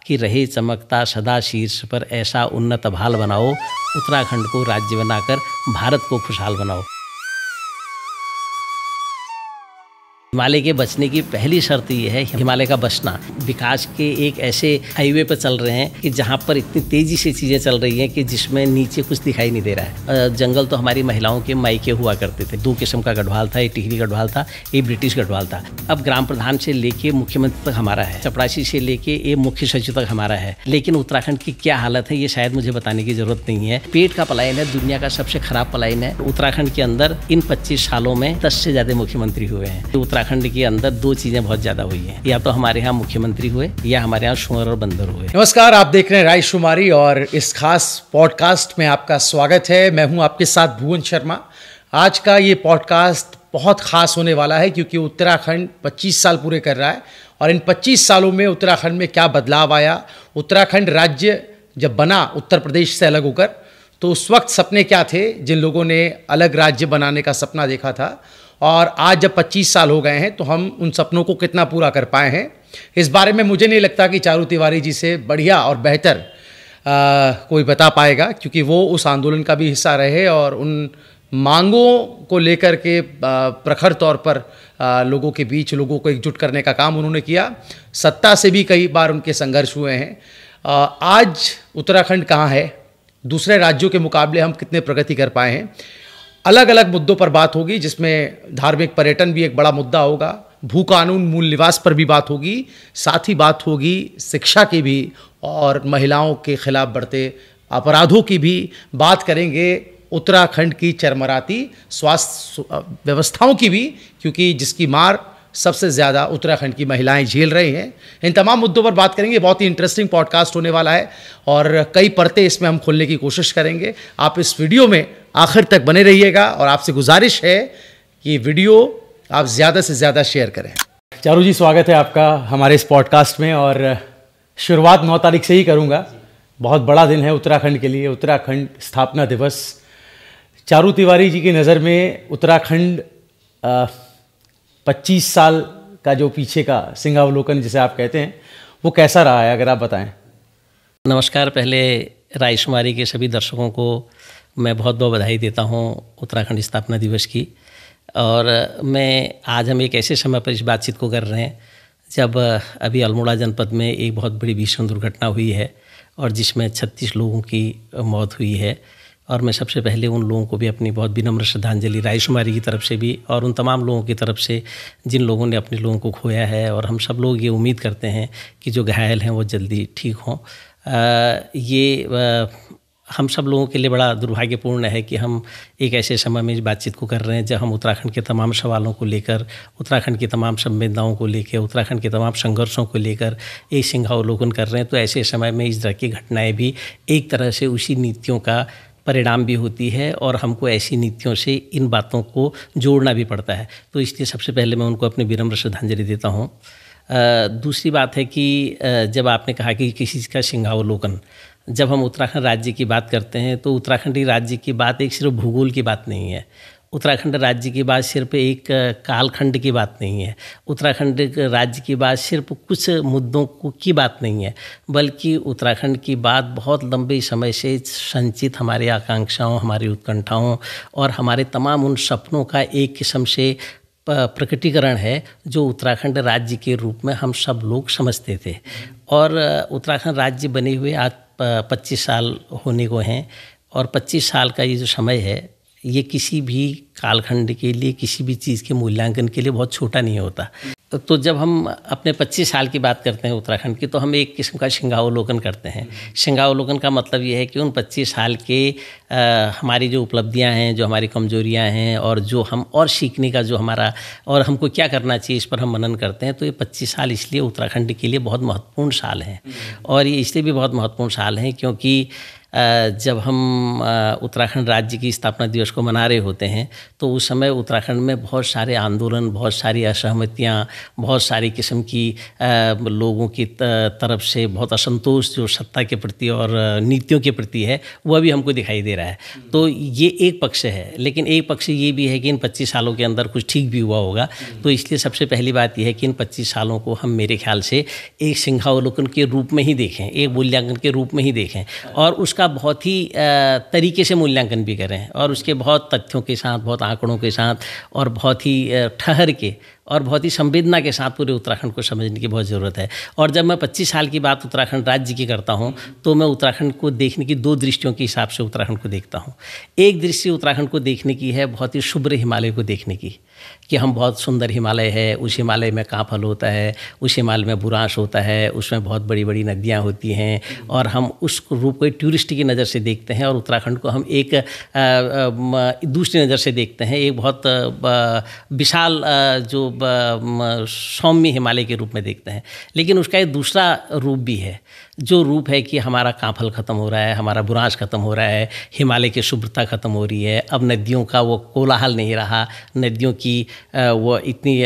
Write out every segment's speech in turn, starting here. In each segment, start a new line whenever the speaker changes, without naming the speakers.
कि रहे चमकता सदा शीर्ष पर, ऐसा उन्नत भाल बनाओ, उत्तराखंड को राज्य बनाकर भारत को खुशहाल बनाओ। हिमालय के बचने की पहली शर्त ये है हिमालय का बचना। विकास के एक ऐसे हाईवे पर चल रहे हैं कि जहाँ पर इतनी तेजी से चीज़ें चल रही हैं कि जिसमें नीचे कुछ दिखाई नहीं दे रहा है। जंगल तो हमारी महिलाओं के मायके हुआ करते थे। 2 किस्म का गढ़वाल था, एक टिहरी गढ़वाल था, एक ब्रिटिश गढ़वाल था। अब ग्राम प्रधान से लेके मुख्यमंत्री तक हमारा है, चपरासी से लेके ये मुख्य सचिव तक हमारा है। लेकिन उत्तराखंड की क्या हालत है ये शायद मुझे बताने की जरूरत नहीं है। पेट का पलायन है, दुनिया का सबसे खराब पलायन है। उत्तराखंड के अंदर इन 25 सालों में 10 से ज़्यादा मुख्यमंत्री हुए हैं। उत्तराखंड के अंदर 2 चीजें बहुत ज्यादा हुई हैं, या तो हमारे यहाँ मुख्यमंत्री हुए या हमारे यहाँ शुअर और बंदर हुए।
नमस्कार, आप देख रहे हैं रायशुमारी और इस खास पॉडकास्ट में आपका स्वागत है। मैं हूं आपके साथ भुवन शर्मा। आज का ये पॉडकास्ट बहुत खास होने वाला है क्योंकि उत्तराखंड 25 साल पूरे कर रहा है और इन 25 सालों में उत्तराखंड में क्या बदलाव आया। उत्तराखंड राज्य जब बना उत्तर प्रदेश से अलग होकर, तो उस वक्त सपने क्या थे जिन लोगों ने अलग राज्य बनाने का सपना देखा था, और आज जब 25 साल हो गए हैं तो हम उन सपनों को कितना पूरा कर पाए हैं। इस बारे में मुझे नहीं लगता कि चारू तिवारी जी से बढ़िया और बेहतर कोई बता पाएगा, क्योंकि वो उस आंदोलन का भी हिस्सा रहे और उन मांगों को लेकर के प्रखर तौर पर लोगों के बीच लोगों को एकजुट करने का काम उन्होंने किया। सत्ता से भी कई बार उनके संघर्ष हुए हैं। आज उत्तराखंड कहाँ है, दूसरे राज्यों के मुकाबले हम कितने प्रगति कर पाए हैं, अलग अलग मुद्दों पर बात होगी, जिसमें धार्मिक पर्यटन भी एक बड़ा मुद्दा होगा, भू कानून मूल निवास पर भी बात होगी, साथ ही बात होगी शिक्षा की भी और महिलाओं के खिलाफ बढ़ते अपराधों की भी बात करेंगे, उत्तराखंड की चरमराती स्वास्थ्य व्यवस्थाओं की भी, क्योंकि जिसकी मार सबसे ज़्यादा उत्तराखंड की महिलाएं झेल रही हैं। इन तमाम मुद्दों पर बात करेंगे। बहुत ही इंटरेस्टिंग पॉडकास्ट होने वाला है और कई परतें इसमें हम खोलने की कोशिश करेंगे। आप इस वीडियो में आखिर तक बने रहिएगा और आपसे गुजारिश है कि वीडियो आप ज़्यादा से ज़्यादा शेयर करें। चारू जी, स्वागत है आपका हमारे इस पॉडकास्ट में और शुरुआत 9 तारीख से ही करूँगा। बहुत बड़ा दिन है उत्तराखंड के लिए, उत्तराखंड स्थापना दिवस। चारू तिवारी जी की नज़र में उत्तराखंड 25 साल का जो पीछे का सिंहावलोकन जिसे आप कहते हैं, वो कैसा रहा है, अगर आप बताएं।
नमस्कार। पहले रायशुमारी के सभी दर्शकों को मैं बहुत बहुत बधाई देता हूं उत्तराखंड स्थापना दिवस की। और आज हम एक ऐसे समय पर इस बातचीत को कर रहे हैं जब अभी अल्मोड़ा जनपद में एक बहुत बड़ी भीषण दुर्घटना हुई है और जिसमें 36 लोगों की मौत हुई है। और मैं सबसे पहले उन लोगों को भी अपनी बहुत विनम्र श्रद्धांजलि रायशुमारी की तरफ से भी और उन तमाम लोगों की तरफ से जिन लोगों ने अपने लोगों को खोया है, और हम सब लोग ये उम्मीद करते हैं कि जो घायल हैं वो जल्दी ठीक हों। हम सब लोगों के लिए बड़ा दुर्भाग्यपूर्ण है कि हम एक ऐसे समय में इस बातचीत को कर रहे हैं जब हम उत्तराखंड के तमाम सवालों को लेकर, उत्तराखंड की तमाम संवेदनाओं को लेकर, उत्तराखंड के तमाम संघर्षों को लेकर एक सिंहावलोकन कर रहे हैं। तो ऐसे समय में इस तरह की घटनाएँ भी एक तरह से उसी नीतियों का परिणाम भी होती है और हमको ऐसी नीतियों से इन बातों को जोड़ना भी पड़ता है। तो इसलिए सबसे पहले मैं उनको अपनी विनम्र श्रद्धांजलि देता हूँ। दूसरी बात है कि जब आपने कहा कि किसी चीज़ का सिंहावलोकन, जब हम उत्तराखंड राज्य की बात करते हैं तो उत्तराखंडी राज्य की बात एक सिर्फ भूगोल की बात नहीं है। उत्तराखंड राज्य की बात सिर्फ एक कालखंड की बात नहीं है। उत्तराखंड राज्य की बात सिर्फ कुछ मुद्दों की बात नहीं है, बल्कि उत्तराखंड की बात बहुत लंबे समय से संचित हमारी आकांक्षाओं, हमारी उत्कंठाओं और हमारे तमाम उन सपनों का एक किस्म से प्रकटीकरण है जो उत्तराखंड राज्य के रूप में हम सब लोग समझते थे। और उत्तराखंड राज्य बने हुए आज 25 साल होने को हैं और 25 साल का ये जो समय है ये किसी भी कालखंड के लिए, किसी भी चीज़ के मूल्यांकन के लिए बहुत छोटा नहीं होता। तो जब हम अपने 25 साल की बात करते हैं उत्तराखंड की, तो हम एक किस्म का सिंहावलोकन करते हैं। सिंहावलोकन का मतलब ये है कि उन 25 साल के हमारी जो उपलब्धियां हैं, जो हमारी कमजोरियां हैं और जो हम और सीखने का जो हमारा और हमको क्या करना चाहिए, इस पर हम मनन करते हैं। तो ये 25 साल इसलिए उत्तराखंड के लिए बहुत महत्वपूर्ण साल हैं। और ये इसलिए भी बहुत महत्वपूर्ण साल हैं क्योंकि जब हम उत्तराखंड राज्य की स्थापना दिवस को मना रहे होते हैं तो उस समय उत्तराखंड में बहुत सारे आंदोलन, बहुत सारी असहमतियाँ, बहुत सारी किस्म की लोगों की तरफ से बहुत असंतोष जो सत्ता के प्रति और नीतियों के प्रति है वह भी हमको दिखाई दे रहा है। तो ये एक पक्ष है, लेकिन एक पक्ष ये भी है कि इन 25 सालों के अंदर कुछ ठीक भी हुआ होगा। तो इसलिए सबसे पहली बात यह है कि इन 25 सालों को हम मेरे ख्याल से एक सिंहावलोकन के रूप में ही देखें, एक मूल्यांकन के रूप में ही देखें और उसका बहुत ही तरीके से मूल्यांकन भी करें और उसके बहुत तथ्यों के साथ, बहुत आंकड़ों के साथ और बहुत ही ठहर के और बहुत ही संवेदना के साथ पूरे उत्तराखंड को समझने की बहुत ज़रूरत है। और जब मैं 25 साल की बात उत्तराखंड राज्य की करता हूँ तो मैं उत्तराखंड को देखने की 2 दृष्टियों के हिसाब से उत्तराखंड को देखता हूँ। एक दृष्टि उत्तराखंड को देखने की है बहुत ही शुभ्र हिमालय को देखने की, कि हम बहुत सुंदर हिमालय है, उस हिमालय में कांफल होता है, उस हिमालय में बुरांश होता है, उसमें बहुत बड़ी बड़ी नदियाँ होती हैं और हम उस रूप को टूरिस्ट की नज़र से देखते हैं और उत्तराखंड को हम एक दूसरी नज़र से देखते हैं, एक बहुत विशाल जो सौम्य हिमालय के रूप में देखते हैं। लेकिन उसका एक दूसरा रूप भी है, जो रूप है कि हमारा कांफल ख़त्म हो रहा है, हमारा बुरांश ख़त्म हो रहा है, हिमालय की शुभ्रता ख़त्म हो रही है, अब नदियों का वो कोलाहल नहीं रहा, नदियों की वो इतनी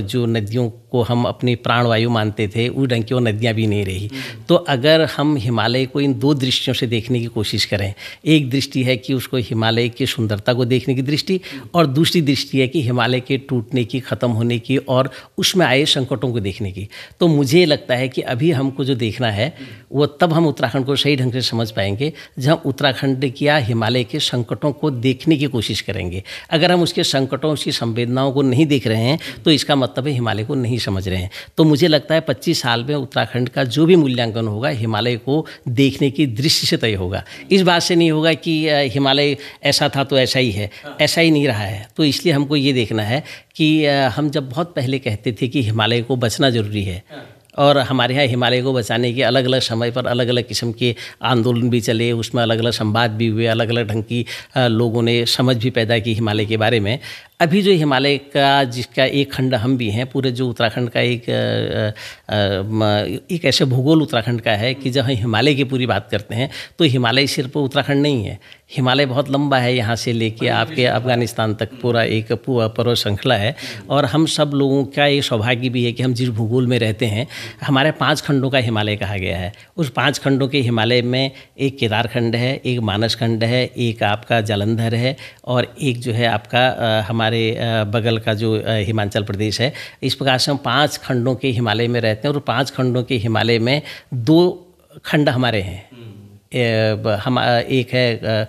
जो नदियों को हम अपनी प्राणवायु मानते थे उस ढंग की वो नदियाँ भी नहीं रही। तो अगर हम हिमालय को इन 2 दृष्टियों से देखने की कोशिश करें, एक दृष्टि है कि उसको हिमालय की सुंदरता को देखने की दृष्टि और दूसरी दृष्टि है कि हिमालय के टूटने की, ख़त्म होने की और उसमें आए संकटों को देखने की, तो मुझे लगता है कि अभी हमको जो देखना है वो तब हम उत्तराखंड को सही ढंग से समझ पाएंगे जब हम उत्तराखंड की या हिमालय के संकटों को देखने की कोशिश करेंगे। अगर हम उसके संकटों, उसकी संवेदनाओं को नहीं देख रहे हैं तो इसका मतलब है हिमालय को नहीं समझ रहे हैं। तो मुझे लगता है 25 साल में उत्तराखंड का जो भी मूल्यांकन होगा हिमालय को देखने की दृष्टि से तय होगा। इस बात से नहीं होगा कि हिमालय ऐसा था तो ऐसा ही है, ऐसा ही नहीं रहा है। तो इसलिए हमको ये देखना है कि हम जब बहुत पहले कहते थे कि हिमालय को बचना ज़रूरी है और हमारे यहाँ हिमालय को बचाने के अलग अलग समय पर अलग अलग किस्म के आंदोलन भी चले, उसमें अलग अलग संवाद भी हुए, अलग अलग ढंग की लोगों ने समझ भी पैदा की हिमालय के बारे में। अभी जो हिमालय का जिसका एक खंड हम भी हैं, पूरे जो उत्तराखंड का एक ऐसे भूगोल उत्तराखंड का है कि जब हम हिमालय की पूरी बात करते हैं तो हिमालय सिर्फ उत्तराखंड नहीं है, हिमालय बहुत लंबा है, यहाँ से लेके आपके अफगानिस्तान तक पूरा एक पर्वत श्रृंखला है। और हम सब लोगों का ये सौभाग्य भी है कि हम जिस भूगोल में रहते हैं, हमारे 5 खंडों का हिमालय कहा गया है। उस 5 खंडों के हिमालय में एक केदार खंड है, एक मानस खंड है, एक आपका जालंधर है और एक जो है आपका हमारे बगल का जो हिमाचल प्रदेश है। इस प्रकार से हम 5 खंडों के हिमालय में रहते हैं और 5 खंडों के हिमालय में 2 खंड हमारे हैं। हम एक है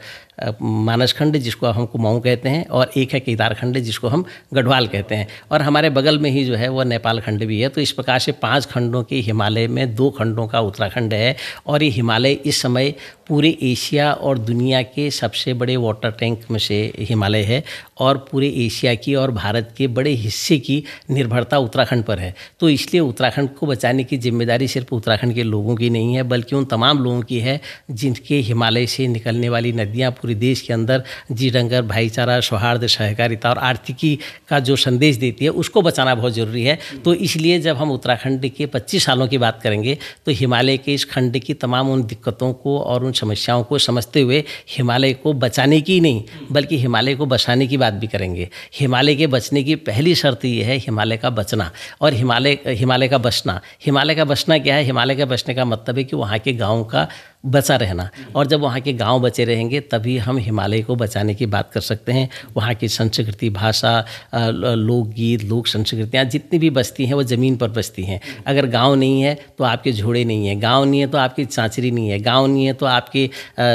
मानस खंड जिसको हम कुमाऊं कहते हैं और एक है केदार खंड जिसको हम गढ़वाल कहते हैं और हमारे बगल में ही जो है वो नेपाल खंड भी है। तो इस प्रकार से 5 खंडों के हिमालय में 2 खंडों का उत्तराखंड है और ये हिमालय इस समय पूरे एशिया और दुनिया के सबसे बड़े वाटर टैंक में से हिमालय है और पूरे एशिया की और भारत के बड़े हिस्से की निर्भरता उत्तराखंड पर है। तो इसलिए उत्तराखंड को बचाने की जिम्मेदारी सिर्फ उत्तराखंड के लोगों की नहीं है बल्कि उन तमाम लोगों की है जिनके हिमालय से निकलने वाली नदियाँ पूरे देश के अंदर जी डंगर, भाईचारा, सौहार्द, सहकारिता और आर्थिकी का जो संदेश देती है उसको बचाना बहुत ज़रूरी है। तो इसलिए जब हम उत्तराखंड के 25 सालों की बात करेंगे तो हिमालय के इस खंड की तमाम उन दिक्कतों को और उन समस्याओं को समझते हुए हिमालय को बचाने की नहीं बल्कि हिमालय को बचाने की बात भी करेंगे। हिमालय के बचने की पहली शर्त ये है हिमालय का बचना और हिमालय का बचना। हिमालय का बचना क्या है? हिमालय का बचने का मतलब है कि वहाँ के गाँव का बचा रहना और जब वहाँ के गांव बचे रहेंगे तभी हम हिमालय को बचाने की बात कर सकते हैं। वहाँ की संस्कृति, भाषा, लोकगीत, लोक संस्कृतियाँ जितनी भी बसती हैं वो ज़मीन पर बसती हैं। अगर गांव नहीं है तो आपके झोड़े नहीं है, गांव नहीं है तो आपकी चांचरी नहीं है, गांव नहीं है तो आपके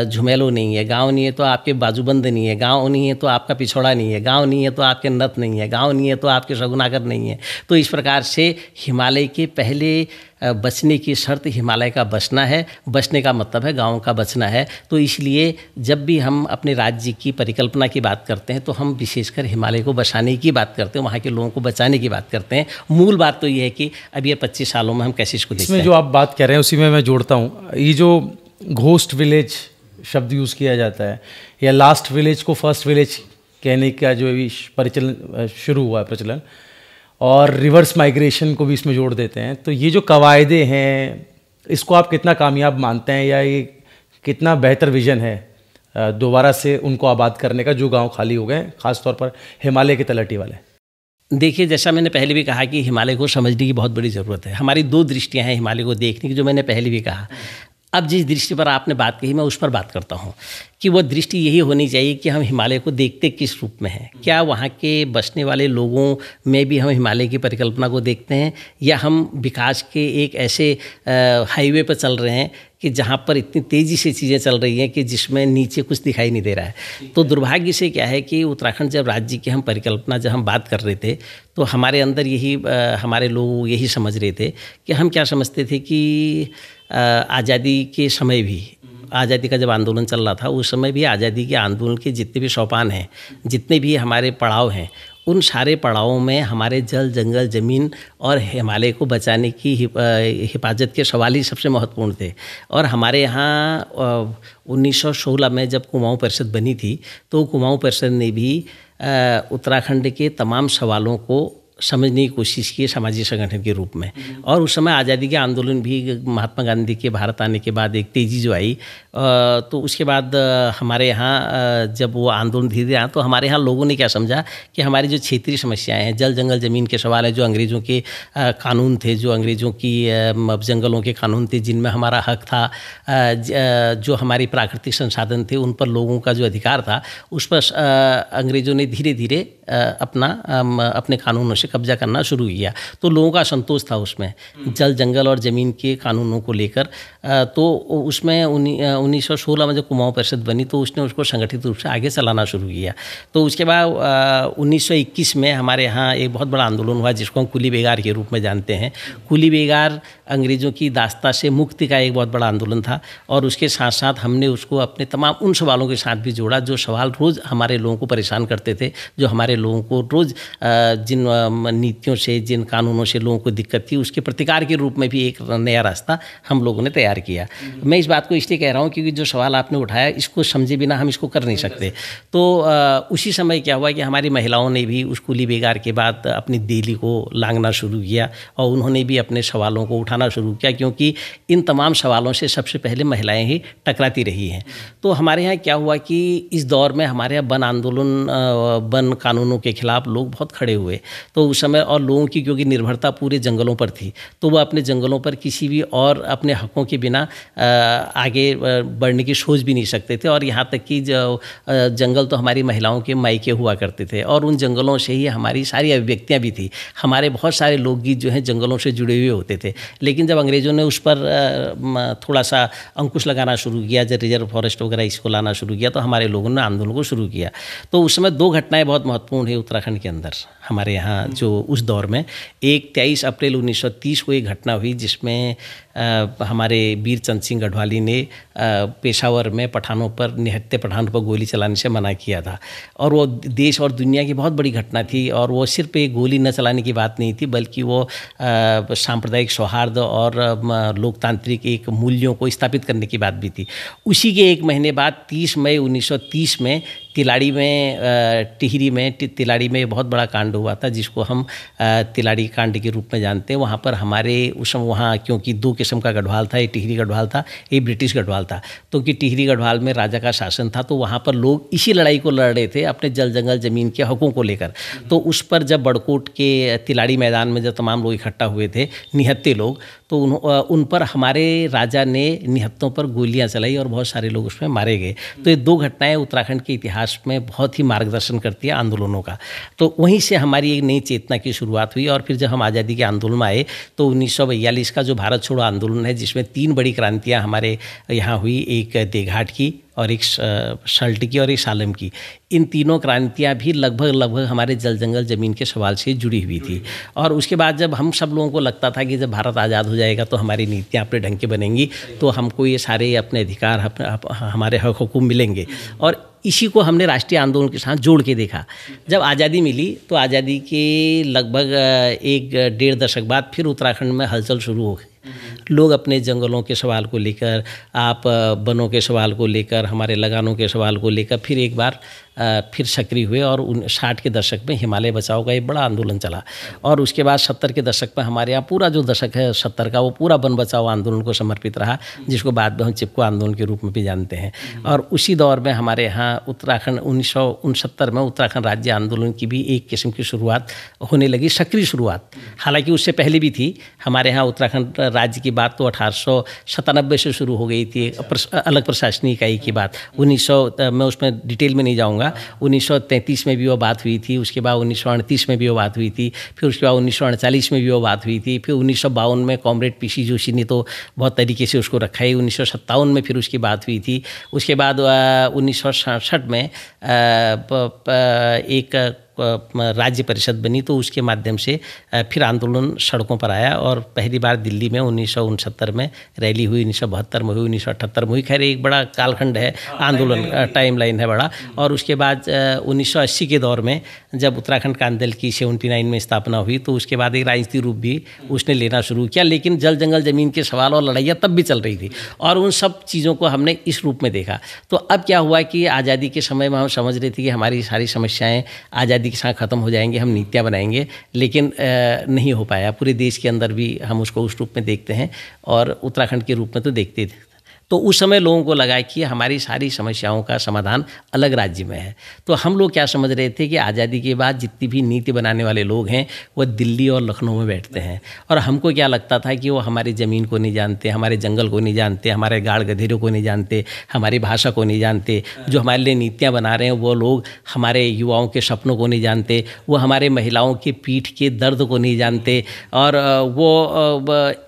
झुमेलो नहीं है, गांव नहीं है तो आपके बाजूबंद नहीं है, गांव नहीं है तो आपका पिछौड़ा नहीं है, गांव नहीं है तो आपके नथ नहीं है, गांव नहीं है तो आपके शगुनाकर नहीं है। तो इस प्रकार से हिमालय के पहले बचने की शर्त हिमालय का बचना है। बचने का मतलब है गाँव का बचना है। तो इसलिए जब भी हम अपने राज्य की परिकल्पना की बात करते हैं तो हम विशेषकर हिमालय को बचाने की बात करते हैं, वहाँ के लोगों को बचाने की बात करते हैं। मूल बात तो ये है कि अब ये 25 सालों में हम कैसे इसको देखते हैं।
इसमें जो आप बात कर रहे हैं उसी में मैं जोड़ता हूँ, ये जो घोस्ट विलेज शब्द यूज़ किया जाता है या लास्ट विलेज को फर्स्ट विलेज कहने का जो प्रचलन शुरू हुआ है प्रचलन, और रिवर्स माइग्रेशन को भी इसमें जोड़ देते हैं। तो ये जो कवायदे हैं इसको आप कितना कामयाब मानते हैं या ये कितना बेहतर विजन है दोबारा से उनको आबाद करने का, जो गांव खाली हो गए, खासतौर पर हिमालय की तलहटी वाले।
देखिए, जैसा मैंने पहले भी कहा कि हिमालय को समझने की बहुत बड़ी ज़रूरत है। हमारी दो दृष्टियां हैं हिमालय को देखने की, जो मैंने पहले भी कहा। अब जिस दृष्टि पर आपने बात कही, मैं उस पर बात करता हूँ कि वो दृष्टि यही होनी चाहिए कि हम हिमालय को देखते किस रूप में हैं। क्या वहाँ के बसने वाले लोगों में भी हम हिमालय की परिकल्पना को देखते हैं, या हम विकास के एक ऐसे हाईवे पर चल रहे हैं कि जहाँ पर इतनी तेज़ी से चीज़ें चल रही हैं कि जिसमें नीचे कुछ दिखाई नहीं दे रहा है। तो दुर्भाग्य से क्या है कि उत्तराखंड जब राज्य की हम परिकल्पना जब हम बात कर रहे थे, तो हमारे अंदर यही हमारे लोग यही समझ रहे थे कि हम क्या समझते थे कि आज़ादी के समय भी, आज़ादी का जब आंदोलन चल रहा था उस समय भी आज़ादी के आंदोलन के जितने भी सोपान हैं, जितने भी हमारे पड़ाव हैं, उन सारे पड़ावों में हमारे जल, जंगल, ज़मीन और हिमालय को बचाने की हिफाजत के सवाल ही सबसे महत्वपूर्ण थे। और हमारे यहाँ 1916 में जब कुमाऊँ परिषद बनी थी, तो कुमाऊँ परिषद ने भी उत्तराखंड के तमाम सवालों को समझने की कोशिश की सामाजिक संगठन के रूप में। और उस समय आज़ादी के आंदोलन भी, महात्मा गांधी के भारत आने के बाद एक तेज़ी जो आई, तो उसके बाद हमारे यहाँ जब वो आंदोलन धीरे धीरे आया, तो हमारे यहाँ लोगों ने क्या समझा कि हमारी जो क्षेत्रीय समस्याएं हैं, जल, जंगल, ज़मीन के सवाल है, जो अंग्रेज़ों के कानून थे, जो अंग्रेज़ों की जंगलों के कानून थे जिनमें हमारा हक था, जो हमारी प्राकृतिक संसाधन थे, उन पर लोगों का जो अधिकार था, उस पर अंग्रेज़ों ने धीरे धीरे अपने कानूनों से कब्जा करना शुरू किया। तो लोगों का असंतोष था उसमें, जल, जंगल और ज़मीन के कानूनों को लेकर। तो उसमें 1916 में जब कुमाऊँ परिषद बनी, तो उसने उसको संगठित रूप से आगे चलाना शुरू किया। तो उसके बाद 1921 में हमारे यहाँ एक बहुत बड़ा आंदोलन हुआ, जिसको हम कुली बेगार के रूप में जानते हैं। कुली बेगार अंग्रेज़ों की दास्ता से मुक्ति का एक बहुत बड़ा आंदोलन था, और उसके साथ साथ हमने उसको अपने तमाम उन सवालों के साथ भी जोड़ा जो सवाल रोज़ हमारे लोगों को परेशान करते थे, जो हमारे लोगों को रोज़ जिन नीतियों से, जिन कानूनों से लोगों को दिक्कत थी, उसके प्रतिकार के रूप में भी एक नया रास्ता हम लोगों ने तैयार किया। मैं इस बात को इसलिए कह रहा हूँ क्योंकि जो सवाल आपने उठाया, इसको समझे बिना हम इसको कर नहीं सकते। तो उसी समय क्या हुआ कि हमारी महिलाओं ने भी उस कुली बेगार के बाद अपनी दिल्ली को लांघना शुरू किया, और उन्होंने भी अपने सवालों को उठाना शुरू किया, क्योंकि इन तमाम सवालों से सबसे पहले महिलाएं ही टकराती रही हैं। तो हमारे यहाँ क्या हुआ कि इस दौर में हमारे यहाँ वन आंदोलन, वन कानूनों के खिलाफ लोग बहुत खड़े हुए। तो उस समय और लोगों की क्योंकि निर्भरता पूरे जंगलों पर थी, तो वह अपने जंगलों पर किसी भी और अपने हकों के बिना आगे बढ़ने की सोच भी नहीं सकते थे। और यहाँ तक कि जो जंगल तो हमारी महिलाओं के मायके हुआ करते थे, और उन जंगलों से ही हमारी सारी अभिव्यक्तियाँ भी थी। हमारे बहुत सारे लोकगीत जो हैं जंगलों से जुड़े हुए होते थे। लेकिन जब अंग्रेज़ों ने उस पर थोड़ा सा अंकुश लगाना शुरू किया, जब रिजर्व फॉरेस्ट वगैरह इसको लाना शुरू किया, तो हमारे लोगों ने आंदोलन को शुरू किया। तो उस समय दो घटनाएँ बहुत महत्वपूर्ण है उत्तराखंड के अंदर हमारे यहाँ जो उस दौर में। एक 23 अप्रैल 1930 को एक घटना हुई, जिसमें हमारे वीर चंद सिंह गढ़वाली ने पेशावर में पठानों पर, निहत्थे पठानों पर गोली चलाने से मना किया था। और वो देश और दुनिया की बहुत बड़ी घटना थी। और वो सिर्फ एक गोली न चलाने की बात नहीं थी, बल्कि वो सांप्रदायिक सौहार्द और लोकतांत्रिक एक मूल्यों को स्थापित करने की बात भी थी। उसी के एक महीने बाद 30 मई 1930 में तिलाड़ी में, टिहरी में, तिलाड़ी में बहुत बड़ा कांड हुआ था, जिसको हम तिलाड़ी कांड के रूप में जानते हैं। वहाँ पर हमारे उस वहाँ क्योंकि दो किस्म का गढ़वाल था, एक टिहरी गढ़वाल था, एक ब्रिटिश गढ़वाल था। तो कि टिहरी गढ़वाल में राजा का शासन था, तो वहाँ पर लोग इसी लड़ाई को लड़ रहे थे अपने जल, जंगल, ज़मीन के हकों को लेकर। तो उस पर जब बड़कोट के तिलाड़ी मैदान में जब तमाम लोग इकट्ठा हुए थे, निहत्थे लोग, तो उन पर हमारे राजा ने निहत्तों पर गोलियां चलाई और बहुत सारे लोग उसमें मारे गए। तो ये दो घटनाएं उत्तराखंड के इतिहास में बहुत ही मार्गदर्शन करती है आंदोलनों का। तो वहीं से हमारी एक नई चेतना की शुरुआत हुई। और फिर जब हम आज़ादी के आंदोलन में आए, तो 1942 का जो भारत छोड़ो आंदोलन है, जिसमें 3 बड़ी क्रांतियाँ हमारे यहाँ हुई, एक देघाट की, और एक सल्ट की, और एक सालम की। इन तीनों क्रांतियाँ भी लगभग हमारे जल, जंगल, ज़मीन के सवाल से जुड़ी हुई थी। और उसके बाद जब हम सब लोगों को लगता था कि जब भारत आज़ाद हो जाएगा तो हमारी नीतियाँ अपने ढंग की बनेंगी, तो हमको ये सारे अपने अधिकार, हमारे हक हुकूक मिलेंगे। और इसी को हमने राष्ट्रीय आंदोलन के साथ जोड़ के देखा। जब आज़ादी मिली, तो आज़ादी के लगभग 1 डेढ़ दशक बाद फिर उत्तराखंड में हलचल शुरू लोग अपने जंगलों के सवाल को लेकर, आप वनों के सवाल को लेकर, हमारे लगानों के सवाल को लेकर फिर एक बार फिर सक्रिय हुए और 60 के दशक में हिमालय बचाओ का एक बड़ा आंदोलन चला। और उसके बाद 70 के दशक में हमारे यहाँ पूरा जो दशक है 70 का, वो पूरा वन बचाओ आंदोलन को समर्पित रहा, जिसको बाद में हम चिपको आंदोलन के रूप में भी जानते हैं। और उसी दौर में हमारे यहाँ उत्तराखंड 1969 में उत्तराखंड राज्य आंदोलन की भी एक किस्म की शुरुआत होने लगी, सक्रिय शुरुआत। हालांकि उससे पहले भी थी। हमारे यहाँ उत्तराखंड राज्य की बात तो 1897 से शुरू हो गई थी, अलग प्रशासनिक इकाई की बात। 1900 मैं उसमें डिटेल में नहीं जाऊँगा। 1933 में भी वो बात हुई थी, उसके बाद 1938 में भी वो बात हुई थी, फिर उसके बाद 1948 में भी वो बात हुई थी, फिर 1952 में कॉमरेड पीसी जोशी ने तो बहुत तरीके से उसको रखा है, 1957 में फिर उसकी बात हुई थी। उसके बाद 1967 में एक राज्य परिषद बनी, तो उसके माध्यम से फिर आंदोलन सड़कों पर आया और पहली बार दिल्ली में 1969 में रैली हुई, 1972 में हुई, 1978 में हुई। खैर एक बड़ा कालखंड है आंदोलन, टाइम लाइन है बड़ा। और उसके बाद 1980 के दौर में जब उत्तराखंड कांदल की 79 में स्थापना हुई, तो उसके बाद एक राजनीतिक रूप भी उसने लेना शुरू किया। लेकिन जल जंगल ज़मीन के सवाल और लड़ाइयाँ तब भी चल रही थी और उन सब चीज़ों को हमने इस रूप में देखा। तो अब क्या हुआ कि आज़ादी के समय में हम समझ रहे थे कि हमारी सारी समस्याएँ आज़ादी के साथ ख़त्म हो जाएंगे, हम नीतियाँ बनाएंगे, लेकिन नहीं हो पाया। पूरे देश के अंदर भी हम उसको उस रूप में देखते हैं और उत्तराखंड के रूप में तो देखते थे। तो उस समय लोगों को लगा कि हमारी सारी समस्याओं का समाधान अलग राज्य में है। तो हम लोग क्या समझ रहे थे कि आज़ादी के बाद जितनी भी नीति बनाने वाले लोग हैं वो दिल्ली और लखनऊ में बैठते हैं, और हमको क्या लगता था कि वो हमारी ज़मीन को नहीं जानते, हमारे जंगल को नहीं जानते, हमारे गाड़ गधेरों को नहीं जानते, हमारी भाषा को नहीं जानते। जो हमारे लिए नीतियाँ बना रहे हैं वो लोग हमारे युवाओं के सपनों को नहीं जानते, वो हमारे महिलाओं के पीठ के दर्द को नहीं जानते, और वो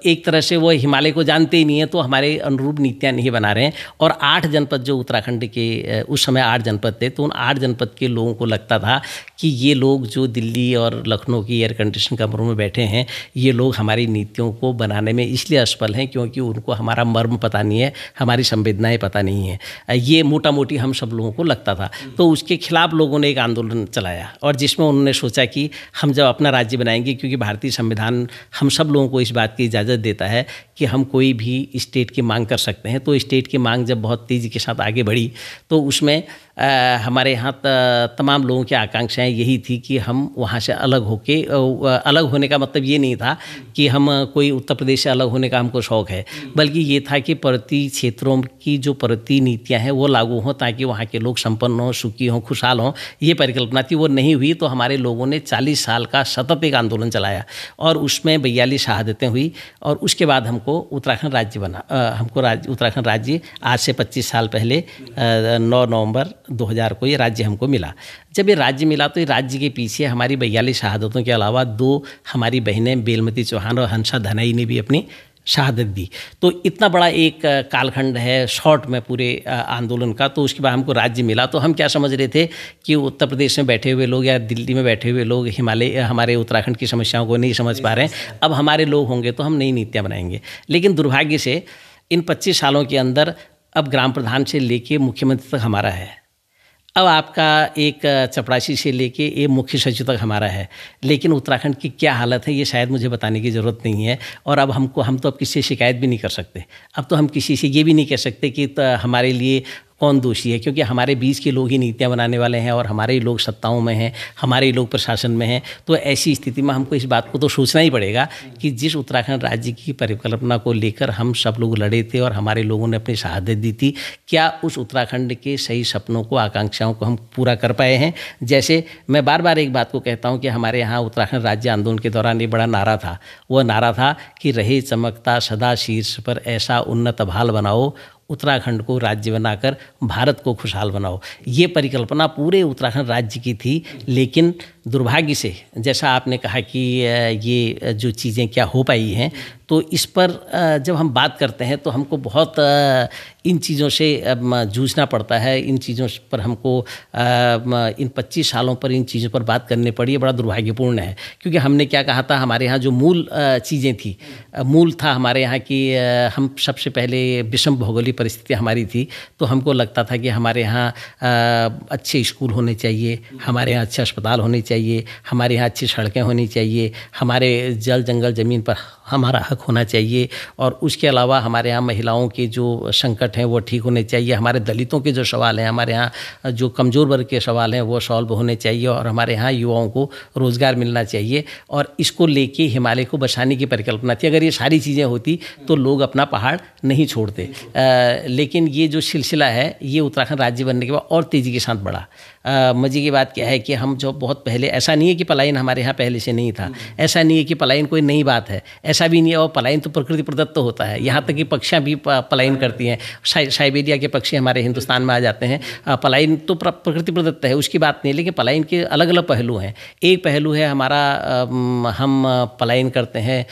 एक तरह से वो हिमालय को जानते ही नहीं है, तो हमारे अनुरूप नीतियाँ नहीं बना रहे हैं। और 8 जनपद जो उत्तराखंड के उस समय 8 जनपद थे, तो उन 8 जनपद के लोगों को लगता था कि ये लोग जो दिल्ली और लखनऊ की एयर कंडीशन कमरों में बैठे हैं, ये लोग हमारी नीतियों को बनाने में इसलिए असफल हैं क्योंकि उनको हमारा मर्म पता नहीं है, हमारी संवेदनाएं पता नहीं है। ये मोटा मोटी हम सब लोगों को लगता था। तो उसके खिलाफ लोगों ने एक आंदोलन चलाया और जिसमें उन्होंने सोचा कि हम जब अपना राज्य बनाएंगे, क्योंकि भारतीय संविधान हम सब लोगों को इस बात की इजाज़त देता है कि हम कोई भी स्टेट की मांग कर सकते हैं। तो स्टेट की मांग जब बहुत तेज़ी के साथ आगे बढ़ी, तो उसमें हमारे यहाँ तमाम लोगों की आकांक्षाएं यही थी कि हम वहाँ से अलग होके, अलग होने का मतलब ये नहीं था कि हम कोई उत्तर प्रदेश से अलग होने का हमको शौक़ है, बल्कि ये था कि पर्वतीय क्षेत्रों की जो पर्वतीय नीतियाँ हैं वो लागू हों ताकि वहाँ के लोग संपन्न हों, सुखी हों, खुशहाल हों। ये परिकल्पना थी, वो नहीं हुई। तो हमारे लोगों ने 40 साल का सतत एक आंदोलन चलाया और उसमें 42 शहादतें हुई और उसके बाद हमको उत्तराखंड राज्य बना। उत्तराखंड राज्य आज से 25 साल पहले 9 नवंबर 2000 को ये राज्य हमको मिला। जब ये राज्य मिला तो ये राज्य के पीछे हमारी 42 शहादतों के अलावा 2 हमारी बहनें बेलमती चौहान और हंसा धनाई ने भी अपनी शहादत दी। तो इतना बड़ा एक कालखंड है शॉर्ट में पूरे आंदोलन का। तो उसके बाद हमको राज्य मिला तो हम क्या समझ रहे थे कि उत्तर प्रदेश में बैठे हुए लोग या दिल्ली में बैठे हुए लोग हिमालय हमारे उत्तराखंड की समस्याओं को नहीं समझ पा रहे हैं। अब हमारे लोग होंगे तो हम नई नीतियाँ बनाएंगे। लेकिन दुर्भाग्य से इन 25 सालों के अंदर अब ग्राम प्रधान से लेके मुख्यमंत्री तक हमारा है। अब आपका एक चपरासी से लेके ये मुख्य सचिव तक हमारा है। लेकिन उत्तराखंड की क्या हालत है ये शायद मुझे बताने की ज़रूरत नहीं है। और अब हम तो अब किसी से शिकायत भी नहीं कर सकते। अब तो हम किसी से ये भी नहीं कह सकते कि हमारे लिए कौन दोषी है, क्योंकि हमारे बीच के लोग ही नीतियाँ बनाने वाले हैं और हमारे ही लोग सत्ताओं में हैं, हमारे ही लोग प्रशासन में हैं। तो ऐसी स्थिति में हमको इस बात को तो सोचना ही पड़ेगा कि जिस उत्तराखंड राज्य की परिकल्पना को लेकर हम सब लोग लड़े थे और हमारे लोगों ने अपनी शहादत दी थी, क्या उस उत्तराखंड के सही सपनों को, आकांक्षाओं को हम पूरा कर पाए हैं। जैसे मैं बार बार एक बात को कहता हूँ कि हमारे यहाँ उत्तराखंड राज्य आंदोलन के दौरान एक बड़ा नारा था। वह नारा था कि रहे चमकता सदा शीर्ष पर ऐसा उन्नत भाल बनाओ, उत्तराखंड को राज्य बनाकर भारत को खुशहाल बनाओ। ये परिकल्पना पूरे उत्तराखंड राज्य की थी। लेकिन दुर्भाग्य से जैसा आपने कहा कि ये जो चीज़ें क्या हो पाई हैं, तो इस पर जब हम बात करते हैं तो हमको बहुत इन चीज़ों से जूझना पड़ता है। इन चीज़ों पर हमको इन 25 सालों पर इन चीज़ों पर बात करनी पड़ी है। बड़ा दुर्भाग्यपूर्ण है, क्योंकि हमने क्या कहा था, हमारे यहाँ जो मूल चीज़ें थी, मूल था हमारे यहाँ की हम सबसे पहले विषम भौगोलिक परिस्थिति हमारी थी। तो हमको लगता था कि हमारे यहाँ अच्छे स्कूल होने चाहिए, हमारे यहाँ अच्छे अस्पताल होने चाहिए, चाहिए, हमारे यहाँ अच्छी सड़कें होनी चाहिए, हमारे जल जंगल ज़मीन पर हमारा हक होना चाहिए, और उसके अलावा हमारे यहाँ महिलाओं के जो संकट हैं वो ठीक होने चाहिए, हमारे दलितों के जो सवाल हैं, हमारे यहाँ जो कमज़ोर वर्ग के सवाल हैं वो सॉल्व होने चाहिए, और हमारे यहाँ युवाओं को रोज़गार मिलना चाहिए। और इसको लेके हिमालय को बसाने की परिकल्पना थी। अगर ये सारी चीज़ें होती तो लोग अपना पहाड़ नहीं छोड़ते, लेकिन ये जो सिलसिला है ये उत्तराखंड राज्य बनने के बाद और तेज़ी के साथ बढ़ा। मज़े की बात क्या है कि हम जो बहुत पहले, ऐसा नहीं है कि पलायन हमारे यहाँ पहले से नहीं था, ऐसा नहीं है कि पलायन कोई नई बात है, ऐसा भी नहीं है, और पलायन तो प्रकृति प्रदत्त होता है। यहाँ तक कि पक्षियाँ भी पलायन करती हैं, साइबेरिया के पक्षी हमारे हिंदुस्तान में आ जाते हैं। पलायन तो प्रकृति प्रदत्त है, उसकी बात नहीं, लेकिन पलायन के अलग अलग पहलू हैं। एक पहलू है हमारा, हम पलायन करते हैं,